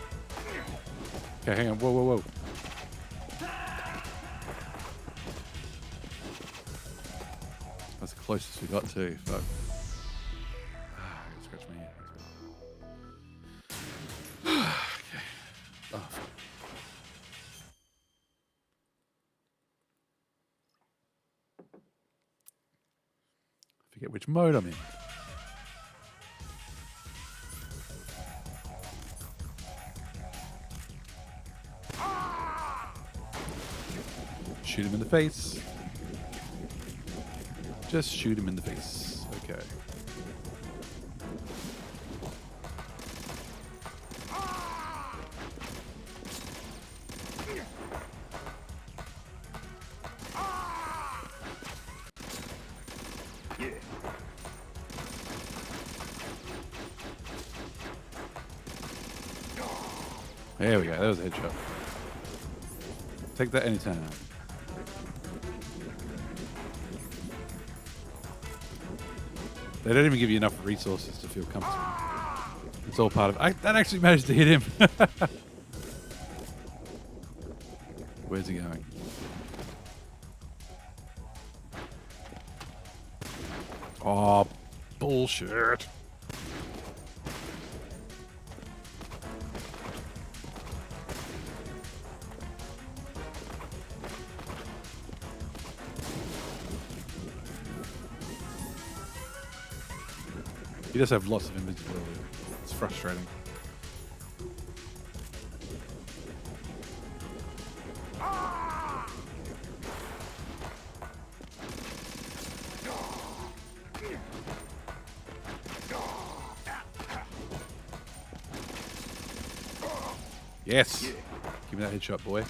Okay, hang on. Whoa, whoa, whoa. That's the closest we got to. Fuck. Ah, I gotta scratch my ear. Okay. Oh, fuck. I forget which mode I'm in. Shoot him in the face. Just shoot him in the face. Okay. There we go. That was a headshot. Take that anytime. They don't even give you enough resources to feel comfortable. It's all part of it. That actually managed to hit him. Where's he going? Oh, bullshit. He does have lots of invincibility. It's frustrating. Yes! Give me that headshot, boy.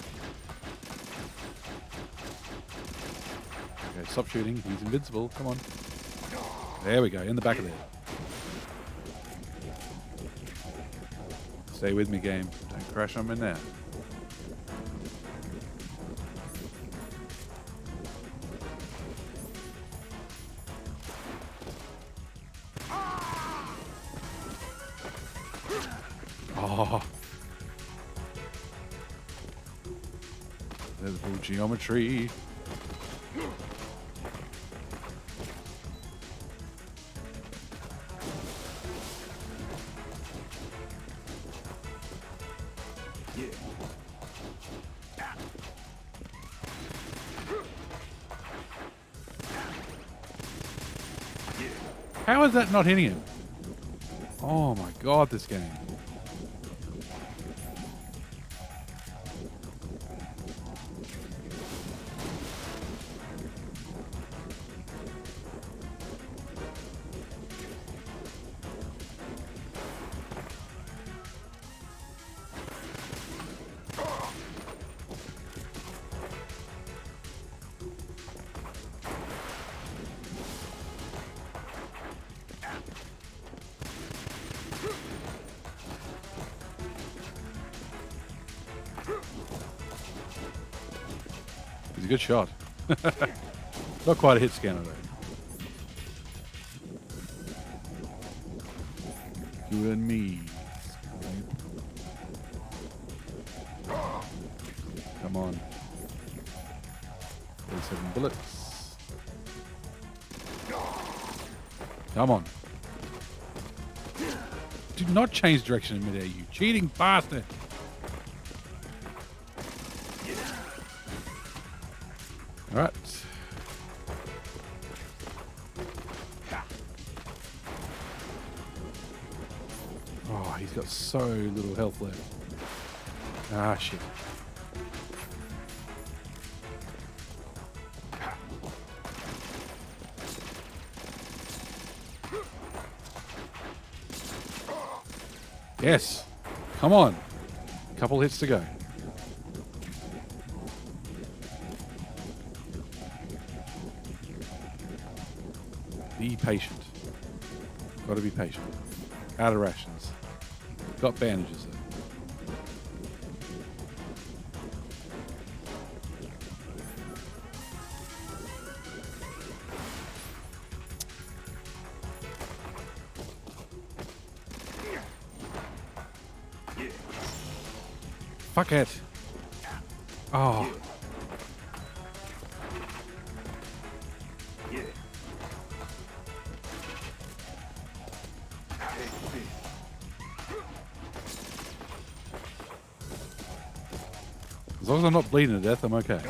Okay, stop shooting. He's invincible. Come on. There we go. In the back of the head. Stay with me, game. Don't crash on me now. Oh. Level geometry. How is that not hitting him? Oh my god, this game. He's a good shot. Not quite a hit scanner though. You and me. Come on. 37 bullets. Come on. Do not change direction in midair, you cheating bastard. Alright. Oh, he's got so little health left. Ah, shit. Yes. Come on. Couple hits to go. Be patient. Gotta be patient. Out of rations. Got bandages though. Fuck it. Oh. As long as I'm not bleeding to death, I'm okay.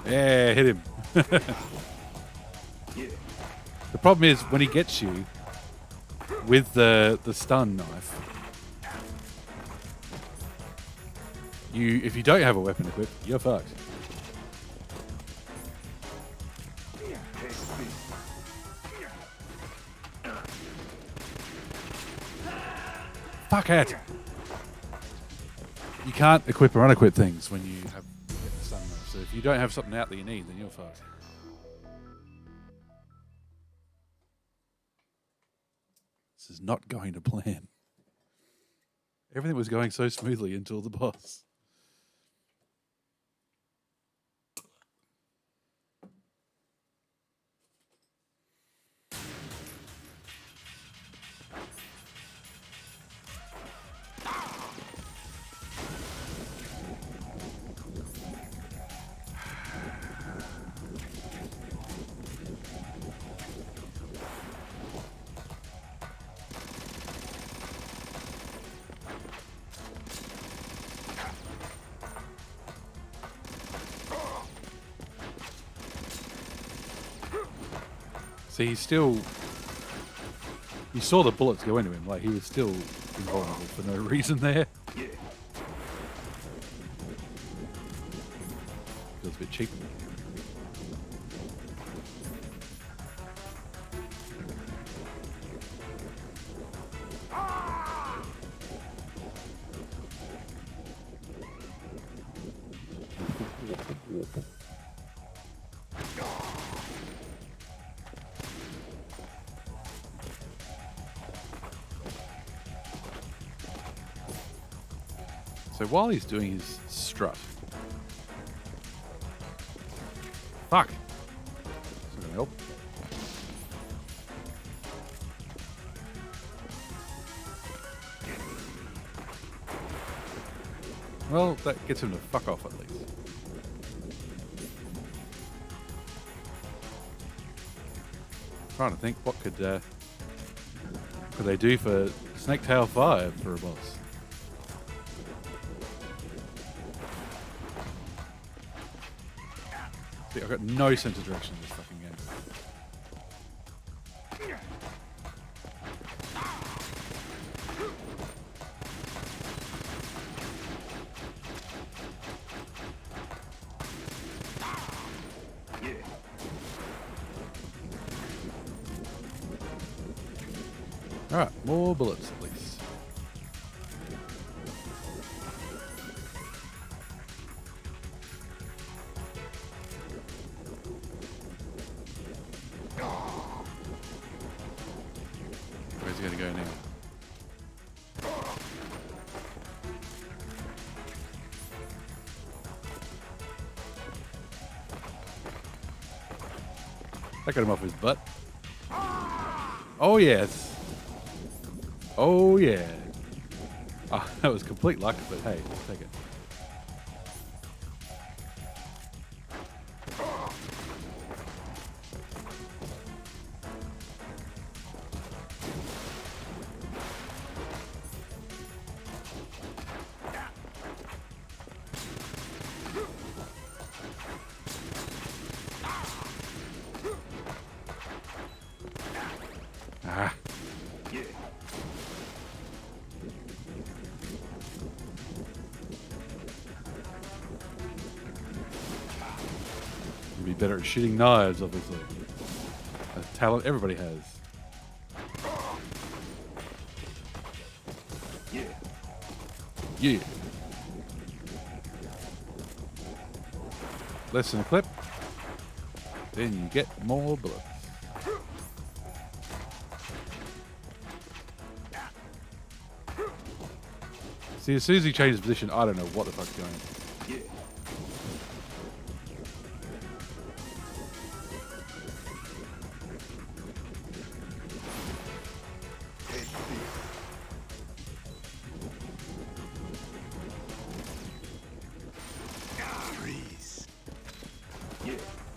Yeah, hit him. The problem is when he gets you with the stun knife, if you don't have a weapon equipped, you're fucked. Fuck it. You can't equip or unequip things when you have the stun knife. So if you don't have something out that you need, then you're fucked. This is not going to plan. Everything was going so smoothly until the boss. See, he's still... You saw the bullets go into him, like he was still invulnerable for no reason there. Feels a bit cheap. So while he's doing his strut... Fuck! That's not gonna help. Well, that gets him to fuck off at least. Trying to think what could they do for Snaketail 5 for a boss? See, I've got no sense of direction in this fucking game. Alright, more bullets at least. Where's he gonna go now? That got him off his butt. Oh yes. Oh yeah. Oh, that was complete luck, but hey, let's take it. Ah. You'd be better at shooting knives, obviously. A talent everybody has. Yeah. Less than a clip, then you get more bullets. See, as soon as he changes position, I don't know what the fuck's going on.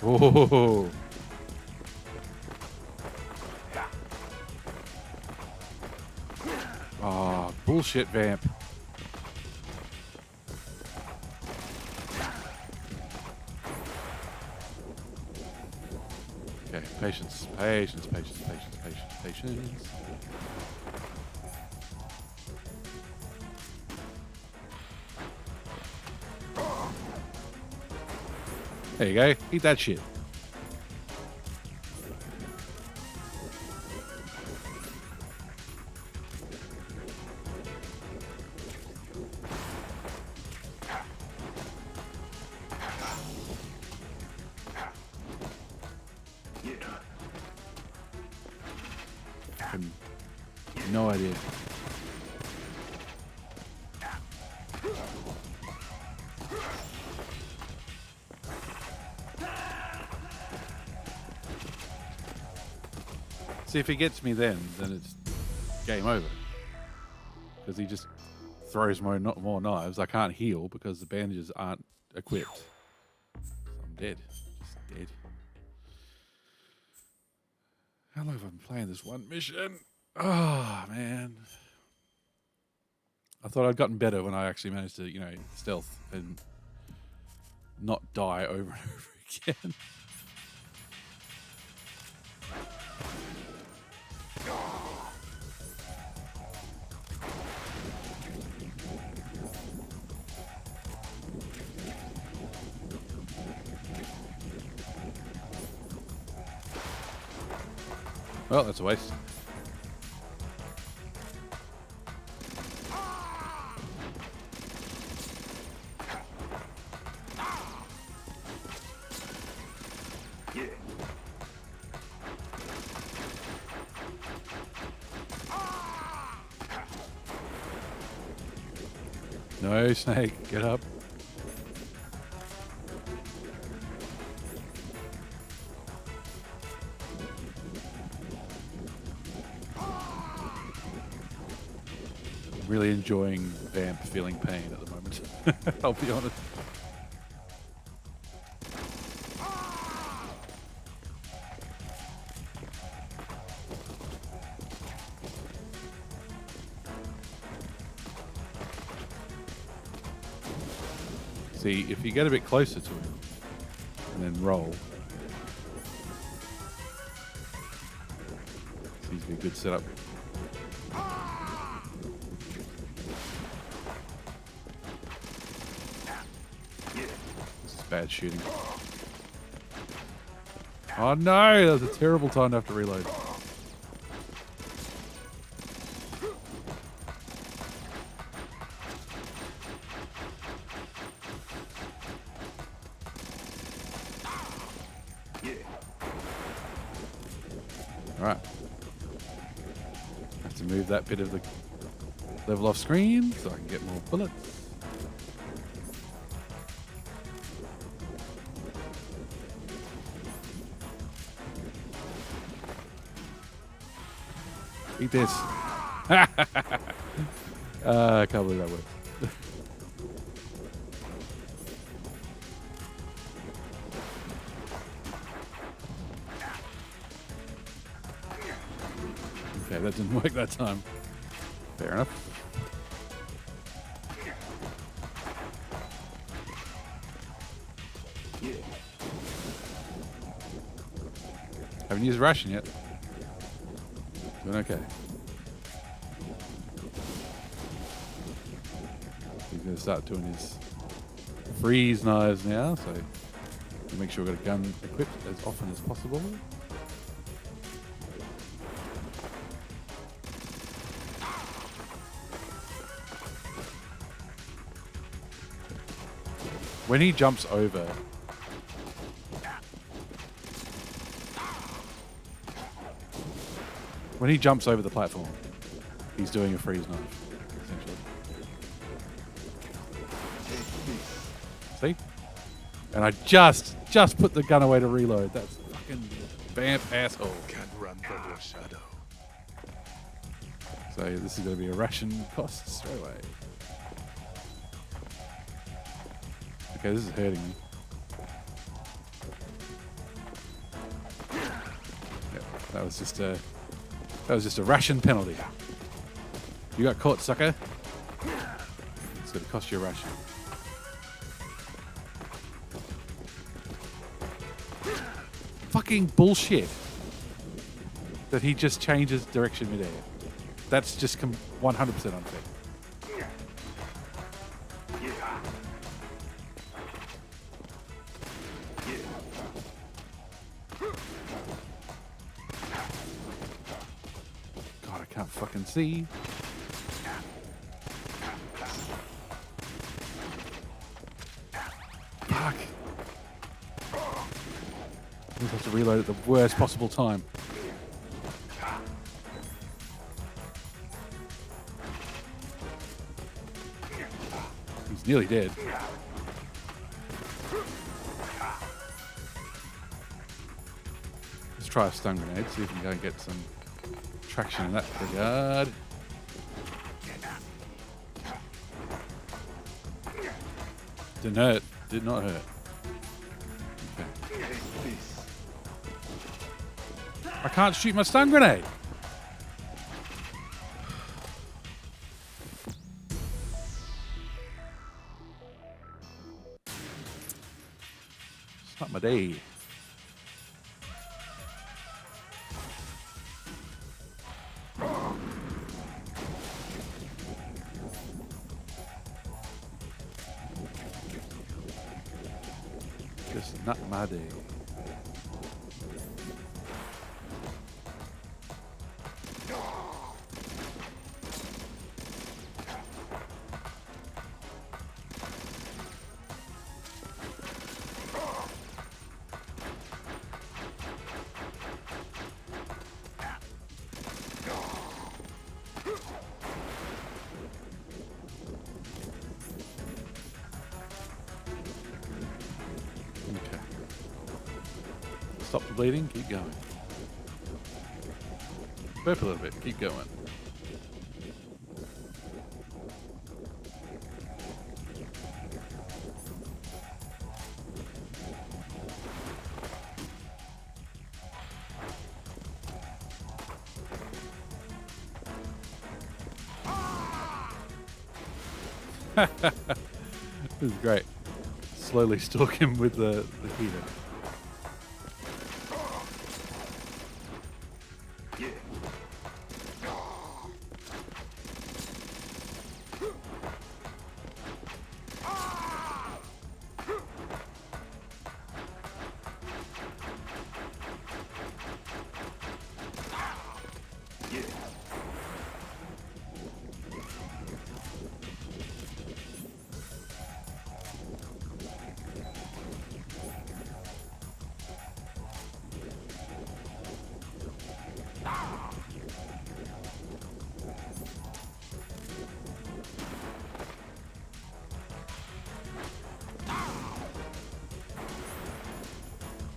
Oh. Oh, bullshit vamp. Okay, patience, patience, patience, patience, patience, patience. There you go. Eat that shit. No idea. See, if he gets me then it's game over. Because he just throws more knives. I can't heal because the bandages aren't equipped. So I'm dead. Just dead. How long have I been playing this one mission? Oh, man. I thought I'd gotten better when I actually managed to, stealth and not die over and over again. Well, that's a waste. No, Snake, get up. I'm really enjoying Vamp feeling pain at the moment. I'll be honest. See, if you get a bit closer to him and then roll, seems to be a good setup. This is bad shooting. Oh no, that was a terrible time to have to reload. Alright. Have to move that bit of the level off screen so I can get more bullets. Eat this. I can't believe that worked. Okay, that didn't work that time. Fair enough. Haven't used ration yet. Doing okay. He's going to start doing his freeze knives now, so make sure we've got a gun equipped as often as possible. When he jumps over, the platform, he's doing a freeze knife, essentially. See? And I just put the gun away to reload. That's fucking Vamp asshole. Can't run from your shadow. So this is going to be a ration cost straight away. Okay, this is hurting me. Yep, that was just a ration penalty. You got caught, sucker. It's going to cost you a ration. Fucking bullshit that he just changes direction midair. That's just 100% unfair. God, I can't fucking see. Fuck. I have to reload at the worst possible time. He's nearly dead. Let's try a stun grenade, see if we can go and get some traction in that regard. Didn't hurt. Did not hurt. Okay. I can't shoot my stun grenade. It's not my day. Just not my day. Stop the bleeding, keep going. Burp a little bit, keep going. This is great. Slowly stalk him with the heater.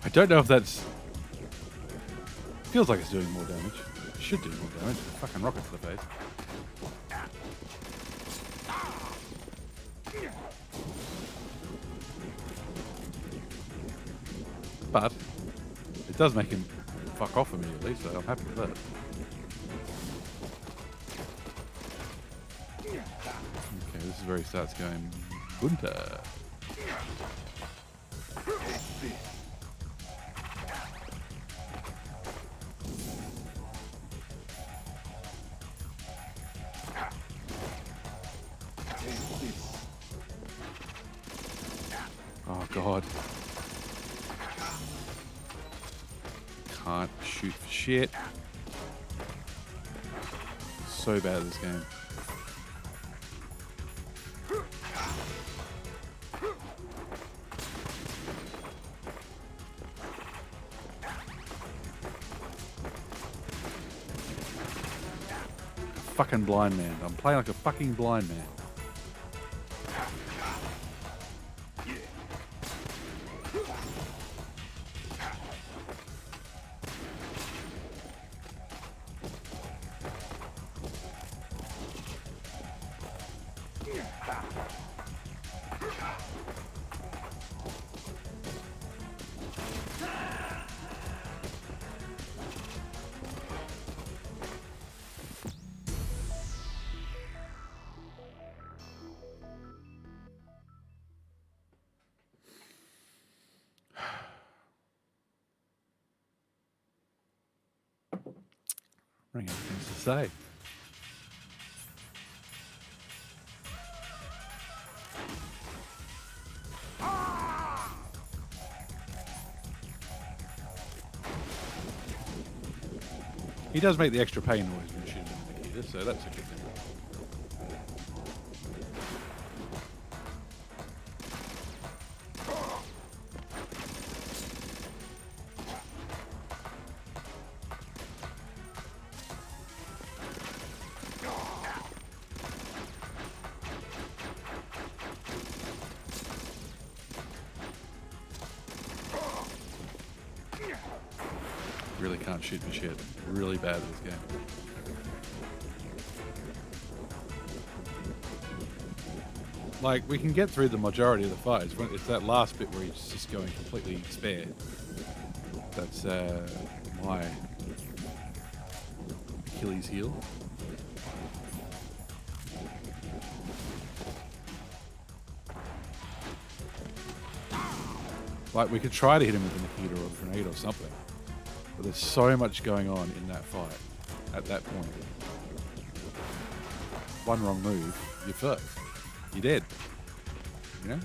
I don't know if that's... Feels like it's doing more damage. It should do more damage. It's a fucking rocket to the face. But it does make him fuck off immediately, so I'm happy with that. Okay, this is where he starts going Bunta. Oh god. Can't shoot for shit. So bad at this game. Fucking blind man. I'm playing like a fucking blind man. Running out of things to say. He does make the extra pain noise when you shoot him in the heater, so that's a good thing. Really can't shoot for shit. Really bad at this game. Like, we can get through the majority of the fights. It's that last bit where he's just going completely spare. That's my Achilles heel. Like, we could try to hit him with a Nikita or a grenade or something. But there's so much going on in that fight at that point. One wrong move, you're fucked. You're dead. You know?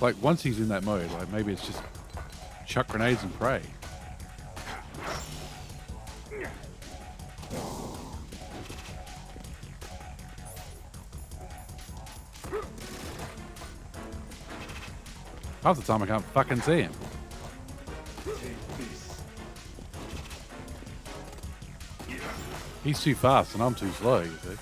Like, once he's in that mode, like, maybe it's just chuck grenades and pray. Half the time I can't fucking see him. He's too fast and I'm too slow, you see.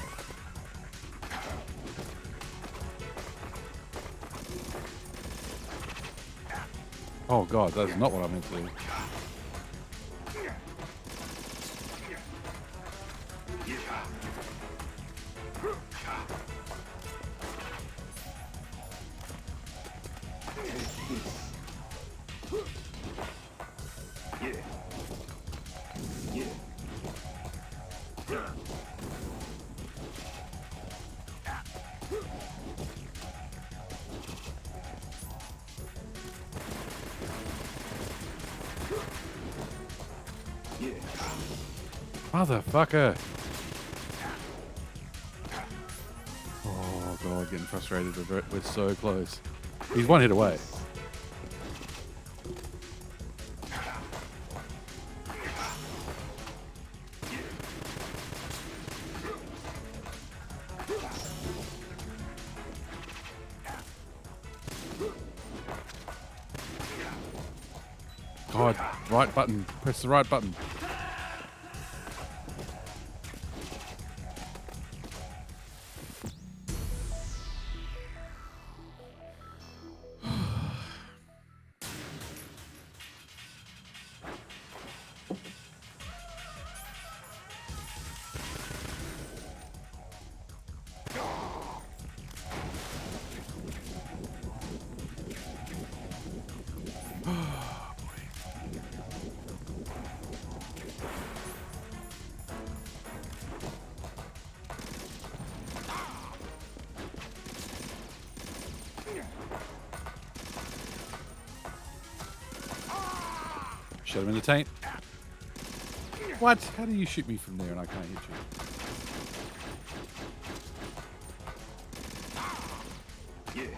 Oh god, that's not what I meant to do. Motherfucker! Oh god, getting frustrated with it. We're so close. He's one hit away. God, right button. Press the right button. Shot him in the taint. What? How do you shoot me from there and I can't hit you?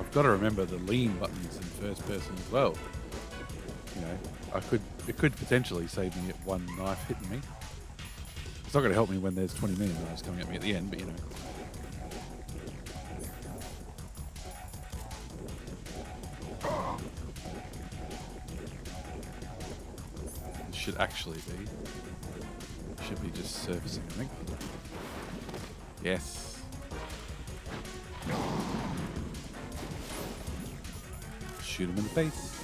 I've got to remember the lean buttons in first person as well. You know, it could potentially save me at one knife hitting me. It's not going to help me when there's 20 million knives coming at me at the end, but you know. Should actually be. Should be just surfacing, I think. Yes. Shoot him in the face.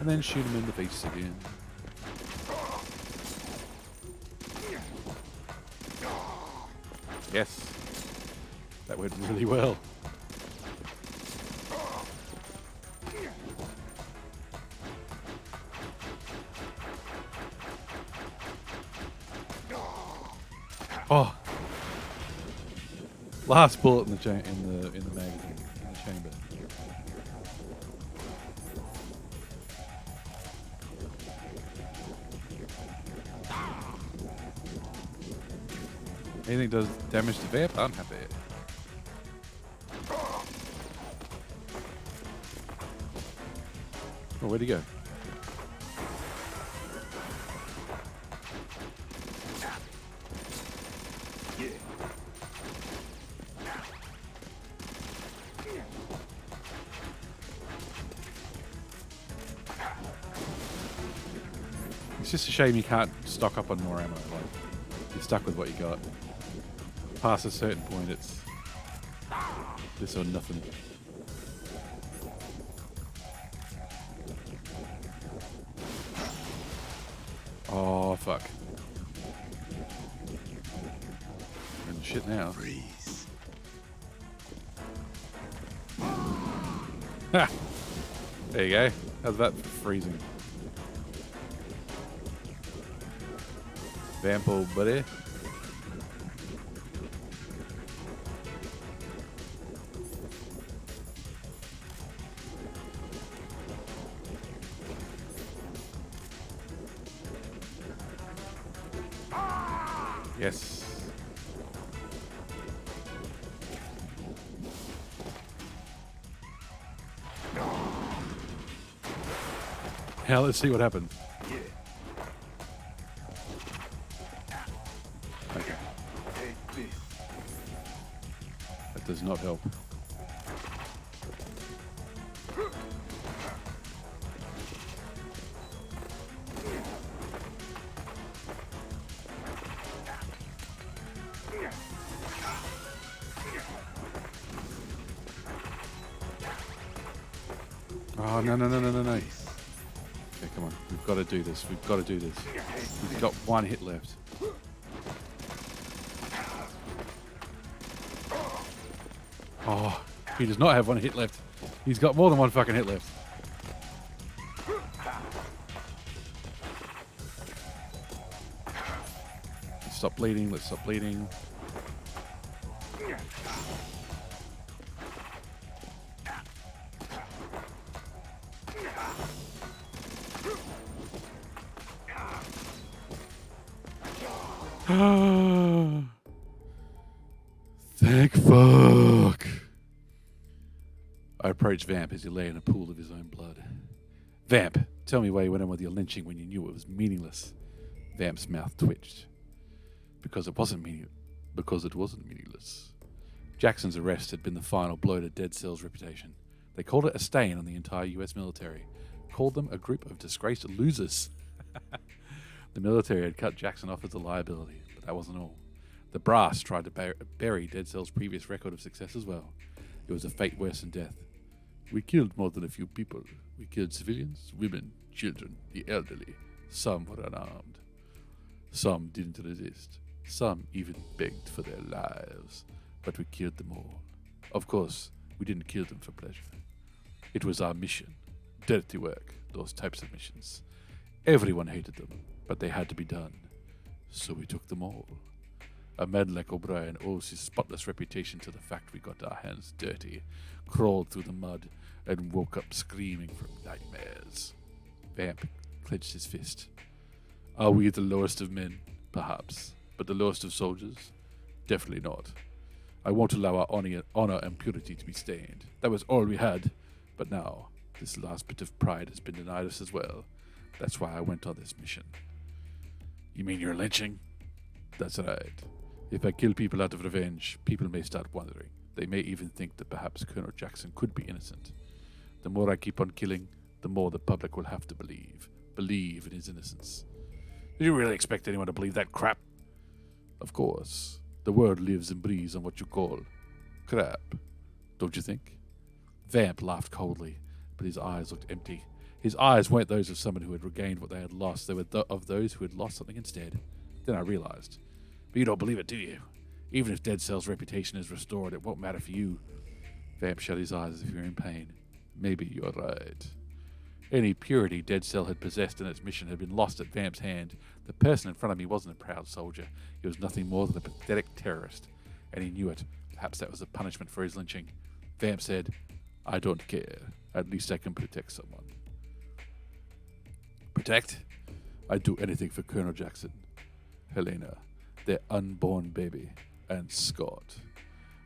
And then shoot him in the face again. Yes. That went really well. Oh, last bullet in the magazine, in the chamber. Anything does damage to vamp? I'm happy. Oh, where'd he go? It's just a shame you can't stock up on more ammo. Like, you're stuck with what you got. Past a certain point, it's this or nothing. Oh, fuck. And shit now. Freeze. Ha! There you go. How's that for freezing? Vamp old buddy. Yes. Now let's see what happened. Yeah. Okay, Take this. that does not help. Oh, no. Okay, come on. We've got to do this. We've got to do this. We've got one hit left. Oh, he does not have one hit left. He's got more than one fucking hit left. Let's stop bleeding. Let's stop bleeding. Thank fuck. I approached Vamp as he lay in a pool of his own blood. Vamp, tell me why you went on with your lynching when you knew it was meaningless. Vamp's mouth twitched. Because it wasn't meaningless. Jackson's arrest had been the final blow to Dead Cell's reputation. They called it a stain on the entire US military. Called them a group of disgraced losers. The military had cut Jackson off as a liability, but that wasn't all. The brass tried to bury Dead Cell's previous record of success as well. It was a fate worse than death. We killed more than a few people. We killed civilians, women, children, the elderly. Some were unarmed. Some didn't resist. Some even begged for their lives. But we killed them all. Of course, we didn't kill them for pleasure. It was our mission. Dirty work, those types of missions. Everyone hated them, but they had to be done. So we took them all. A man like O'Brien owes his spotless reputation to the fact we got our hands dirty, crawled through the mud, and woke up screaming from nightmares. Vamp clenched his fist. Are we the lowest of men? Perhaps. But the lowest of soldiers? Definitely not. I won't allow our honor and purity to be stained. That was all we had. But now, this last bit of pride has been denied us as well. That's why I went on this mission. You mean you're lynching? That's right. If I kill people out of revenge, people may start wondering. They may even think that perhaps Colonel Jackson could be innocent. The more I keep on killing, the more the public will have to believe in his innocence. Did you really expect anyone to believe that crap? Of course. The world lives and breathes on what you call crap. Don't you think? Vamp laughed coldly, but his eyes looked empty. His eyes weren't those of someone who had regained what they had lost. They were of those who had lost something instead. Then I realized. But you don't believe it, do you? Even if Dead Cell's reputation is restored, it won't matter for you. Vamp shut his eyes as if he were in pain. Maybe you're right. Any purity Dead Cell had possessed in its mission had been lost at Vamp's hand. The person in front of me wasn't a proud soldier. He was nothing more than a pathetic terrorist. And he knew it. Perhaps that was a punishment for his lynching. Vamp said, I don't care. At least I can protect someone. Protect? I'd do anything for Colonel Jackson. Helena, their unborn baby, and Scott.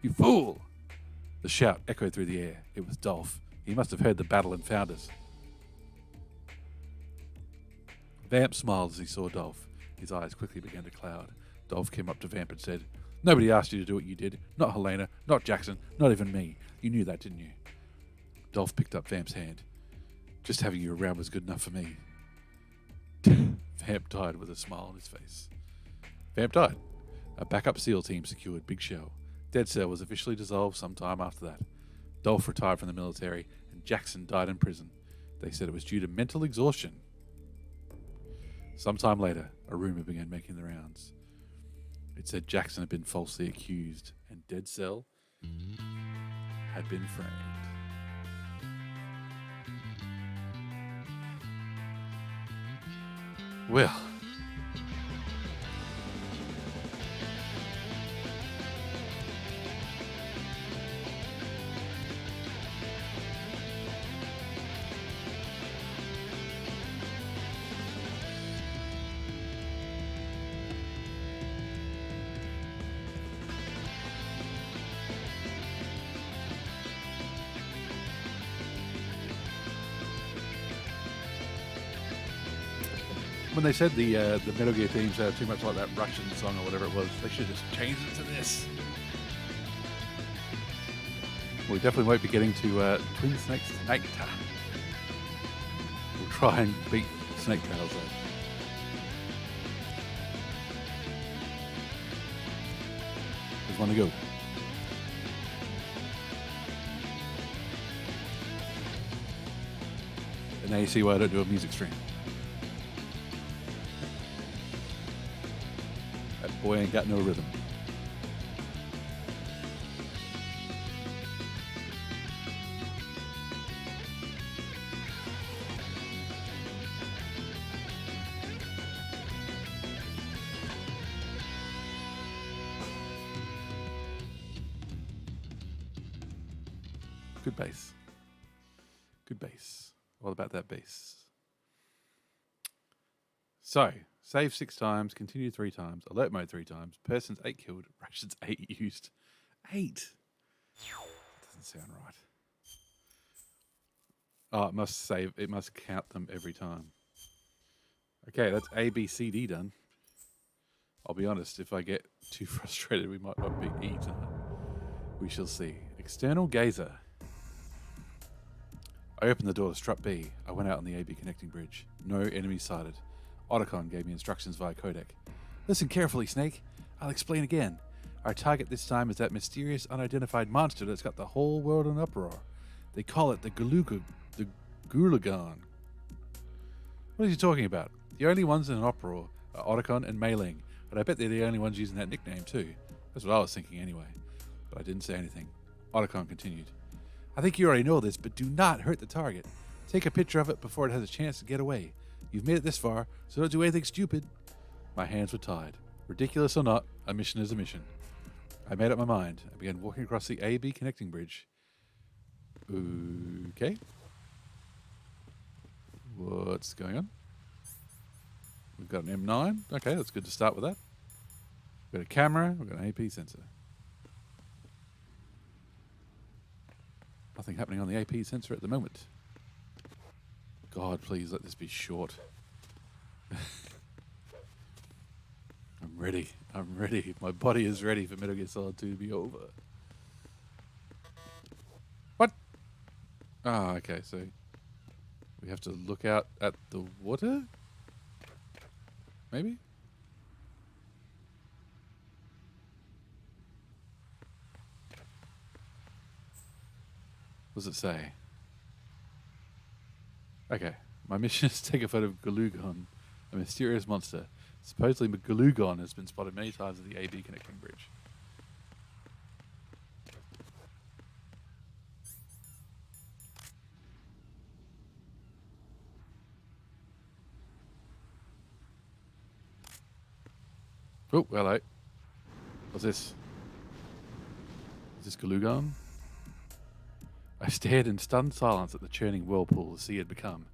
You fool! The shout echoed through the air. It was Dolph. He must have heard the battle and found us. Vamp smiled as he saw Dolph. His eyes quickly began to cloud. Dolph came up to Vamp and said, Nobody asked you to do what you did. Not Helena, not Jackson, not even me. You knew that, didn't you? Dolph picked up Vamp's hand. Just having you around was good enough for me. Vamp died with a smile on his face. Vamp died. A backup SEAL team secured Big Shell. Dead Cell was officially dissolved sometime after that. Dolph retired from the military, and Jackson died in prison. They said it was due to mental exhaustion. Sometime later, a rumor began making the rounds. It said Jackson had been falsely accused, and Dead Cell had been framed. Well, When they said the Metal Gear theme sounded too much like that Russian song or whatever it was, they should have just changed it to this. We definitely won't be getting to Twin Snakes tonight. We'll try and beat Snake Tails though. There's one to go. And now you see why I don't do a music stream. That boy ain't got no rhythm. Good bass. Good bass. All about that bass. So, save 6 times, continue 3 times, alert mode 3 times, persons 8 killed, rations 8 used. 8? That doesn't sound right. Oh, it must save, it must count them every time. Okay, that's A, B, C, D done. I'll be honest, if I get too frustrated, we might not beat E tonight. We shall see. External gazer. I opened the door to strut B. I went out on the AB connecting bridge. No enemy sighted. Otacon gave me instructions via codec. Listen carefully, Snake. I'll explain again. Our target this time is that mysterious, unidentified monster that's got the whole world in uproar. They call it the Gulagan. What are you talking about? The only ones in an uproar are Otacon and Mei Ling, but I bet they're the only ones using that nickname too. That's what I was thinking anyway. But I didn't say anything. Otacon continued. I think you already know this, but do not hurt the target. Take a picture of it before it has a chance to get away. You've made it this far, so don't do anything stupid. My hands were tied. Ridiculous or not, a mission is a mission. I made up my mind. I began walking across the AB connecting bridge. Okay. What's going on? We've got an M9. Okay, that's good to start with that. We've got a camera. We've got an AP sensor. Nothing happening on the AP sensor at the moment. God, please let this be short. I'm ready. I'm ready. My body is ready for Metal Gear Solid 2 to be over. What? Ah, okay, so we have to look out at the water? Maybe? What does it say? Okay. My mission is to take a photo of Gulugon, a mysterious monster. Supposedly, Gulugon has been spotted many times at the AB connecting bridge. Oh, hello. What's this? Is this Gulugon? I stared in stunned silence at the churning whirlpool the sea had become.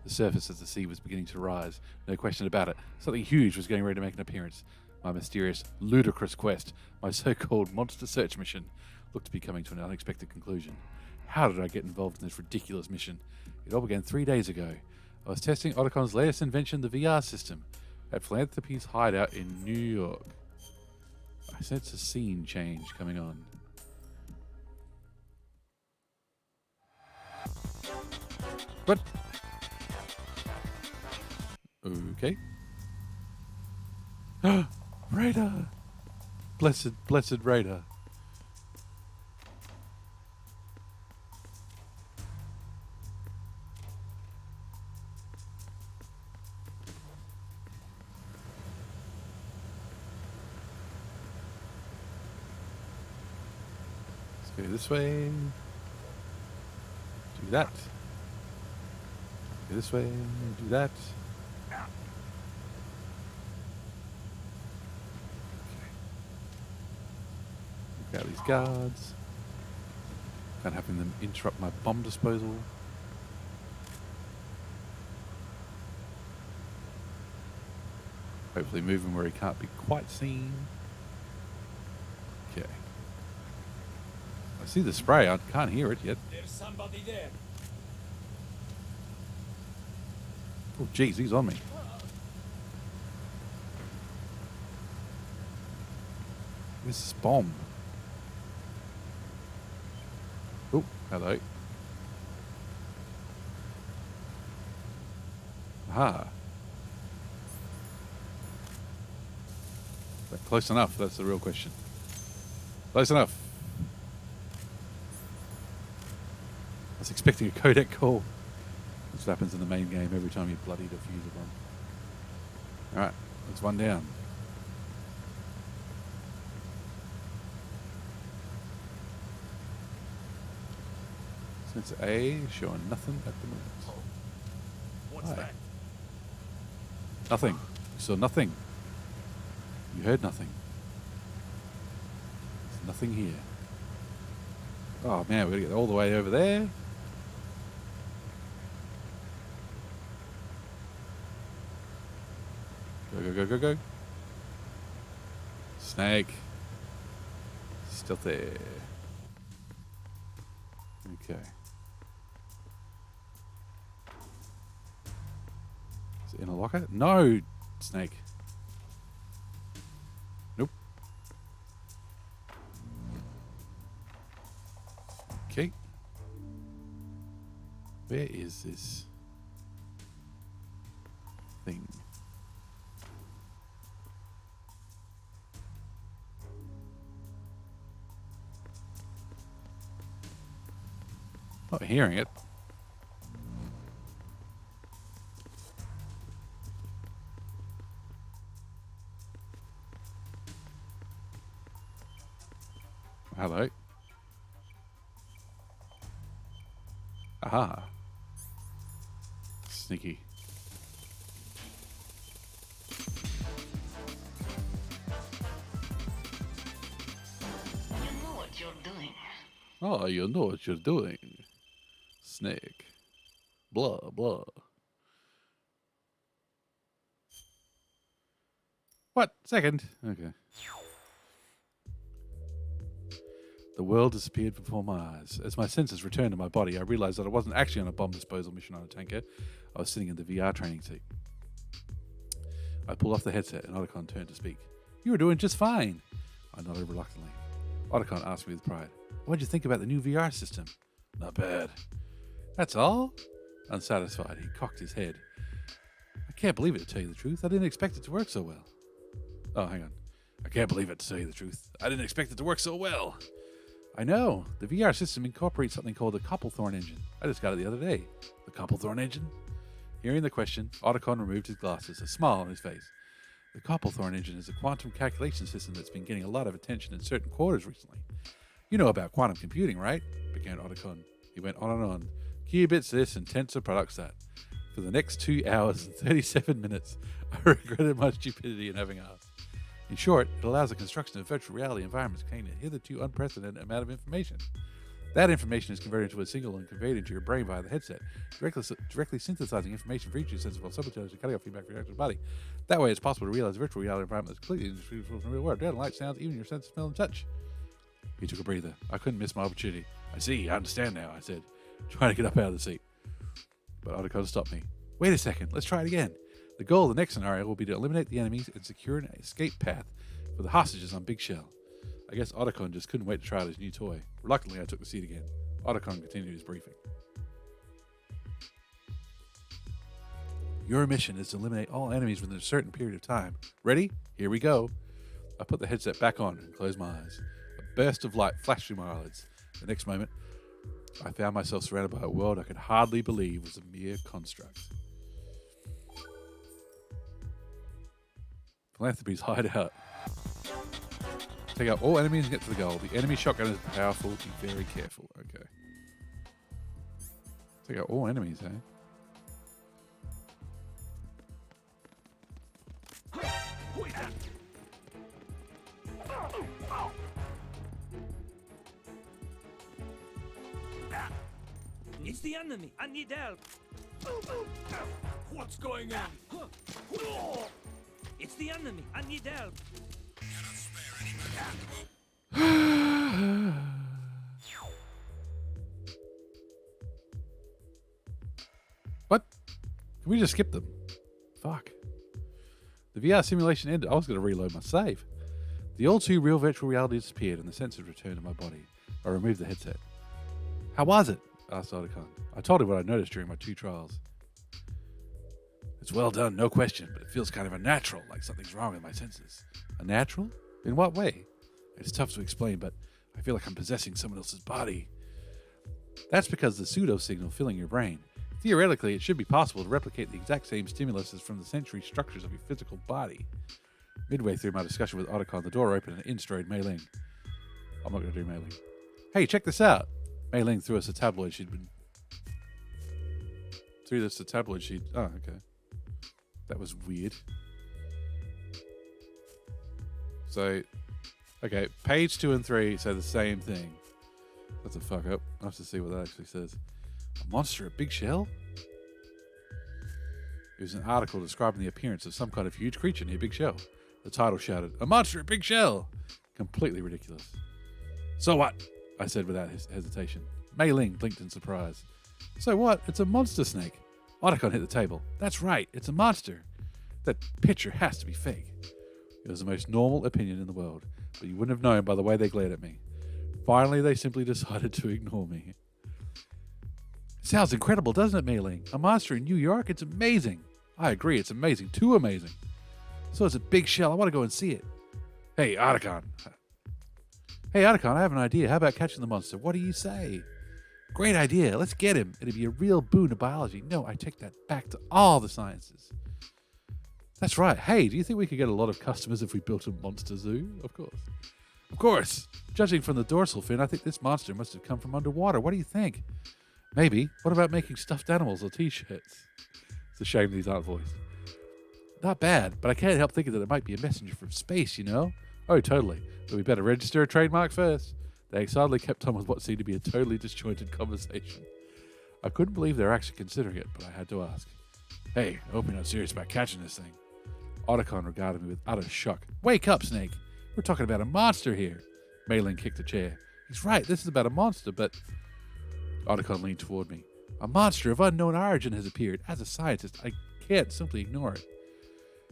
The surface of the sea was beginning to rise. No question about it. Something huge was getting ready to make an appearance. My mysterious, ludicrous quest, my so-called monster search mission, looked to be coming to an unexpected conclusion. How did I get involved in this ridiculous mission? It all began 3 days ago. I was testing Otacon's latest invention, the VR system, at Philanthropy's hideout in New York. I sense a scene change coming on. What? Okay. Radar! Blessed radar. Let's go this way. Do that. Go this way. Do that. Out these guards. Can't having them interrupt my bomb disposal. Hopefully move him where he can't be quite seen. Okay. I see the spray. I can't hear it yet. There's somebody there. Oh, jeez, he's on me. Where's this bomb? Oh, hello. Aha. Is that close enough? That's the real question. Close enough. I was expecting a codec call. That's what happens in the main game every time you bloody defuse a bomb. Alright, there's one down. Sensor A showing nothing at the moment. What's Hi. that? Nothing. You saw nothing. You heard nothing. There's nothing here. Oh man, we're gonna get all the way over there. Go, go, go, go, go. Snake. Still there. Okay. Is it in a locker? No, snake. Nope. Okay. Where is this thing? Not hearing it. Hello. Aha. Sneaky. You know what you're doing. Oh, you know what you're doing. Snake. Blah, blah. What? Second? Okay. The world disappeared before my eyes. As my senses returned to my body, I realized that I wasn't actually on a bomb disposal mission on a tanker. I was sitting in the VR training seat. I pulled off the headset and Otacon turned to speak. You were doing just fine. I nodded reluctantly. Otacon asked me with pride, what'd you think about the new VR system? Not bad. That's all? Unsatisfied, he cocked his head. I can't believe it, to tell you the truth. I didn't expect it to work so well. Oh, hang on. I can't believe it, to tell you the truth. I didn't expect it to work so well. I know. The VR system incorporates something called the Copplethorne engine. I just got it the other day. The Copplethorne engine? Hearing the question, Otacon removed his glasses, a smile on his face. The Copplethorne engine is a quantum calculation system that's been getting a lot of attention in certain quarters recently. You know about quantum computing, right? Began Otacon. He went on and on. Qubits this and tensor products that. For the next 2 hours and 37 minutes, I regretted my stupidity in having asked. In short, it allows the construction of virtual reality environments containing a hitherto unprecedented amount of information. That information is converted into a signal and conveyed into your brain via the headset, directly synthesizing information for each sensible subatomic and cutting off feedback from your actual body. That way, it's possible to realize a virtual reality environment that's completely indistinguishable from the real world. Data, light, sounds, even your sense of smell and touch. He took a breather. I couldn't miss my opportunity. I see, I understand now, I said, trying to get up out of the seat. But Otacon stopped me. Wait a second, let's try it again. The goal of the next scenario will be to eliminate the enemies and secure an escape path for the hostages on Big Shell. I guess Otacon just couldn't wait to try out his new toy. Reluctantly, I took the seat again. Otacon continued his briefing. Your mission is to eliminate all enemies within a certain period of time. Ready? Here we go. I put the headset back on and closed my eyes. A burst of light flashed through my eyelids. The next moment, I found myself surrounded by a world I could hardly believe was a mere construct. Philanthropy's hideout. Take out all enemies and get to the goal. The enemy shotgun is powerful. Be very careful. Okay. Take out all enemies, eh? It's the enemy. I need help. What's going on? It's the enemy. I need help. Cannot spare any members at the moment. What? Can we just skip them? Fuck. The VR simulation ended. I was going to reload my save. The all too real virtual reality disappeared and the senses returned to my body. I removed the headset. How was it? Asked Otacon. I told him what I noticed during my 2 trials. It's well done, no question, but it feels kind of unnatural, like something's wrong with my senses. Unnatural? In what way? It's tough to explain, but I feel like I'm possessing someone else's body. That's because the pseudo signal filling your brain. Theoretically, it should be possible to replicate the exact same stimuluses from the sensory structures of your physical body. Midway through my discussion with Otacon, the door opened and in strode Mei Ling. I'm not going to do Mei Ling. Hey, check this out. Mei Ling threw us a tabloid she'd been... Threw us a tabloid she'd... Oh, okay. That was weird. So, okay, page 2 and 3 say the same thing. That's a fuck up. I'll have to see what that actually says. A monster at Big Shell? It was an article describing the appearance of some kind of huge creature near Big Shell. The title shouted, "A monster at Big Shell!" Completely ridiculous. So what? I said without hesitation. Mei Ling blinked in surprise. So what? It's a monster snake. Otacon hit the table. That's right, it's a monster. That picture has to be fake. It was the most normal opinion in the world, but you wouldn't have known by the way they glared at me. Finally, they simply decided to ignore me. Sounds incredible, doesn't it, Mei Ling? A monster in New York? It's amazing. I agree, it's amazing. Too amazing. So it's a Big Shell. I want to go and see it. Hey, Otacon. Hey, Otacon, I have an idea. How about catching the monster? What do you say? Great idea. Let's get him. It'd be a real boon to biology. No, I take that back to all the sciences. That's right. Hey, do you think we could get a lot of customers if we built a monster zoo? Of course. Of course. Judging from the dorsal fin, I think this monster must have come from underwater. What do you think? Maybe. What about making stuffed animals or t-shirts? It's a shame these aren't voiced. Not bad, but I can't help thinking that it might be a messenger from space, you know? Oh, totally. But we better register a trademark first. They excitedly kept on with what seemed to be a totally disjointed conversation. I couldn't believe they were actually considering it, but I had to ask. Hey, I hope you're not serious about catching this thing. Otacon regarded me with utter shock. Wake up, Snake. We're talking about a monster here. Mei Ling kicked a chair. He's right, this is about a monster, but... Otacon leaned toward me. A monster of unknown origin has appeared. As a scientist, I can't simply ignore it.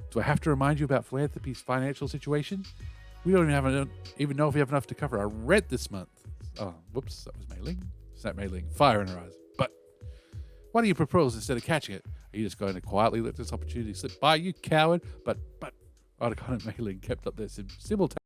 Do I have to remind you about philanthropy's financial situation? We don't even know if we have enough to cover our rent this month. Oh, whoops, that was Mei Ling. Snapped Mei Ling, fire in her eyes. But why do you propose instead of catching it? Are you just going to quietly let this opportunity slip by, you coward? But Otacon and Mei Ling kept up their simultaneous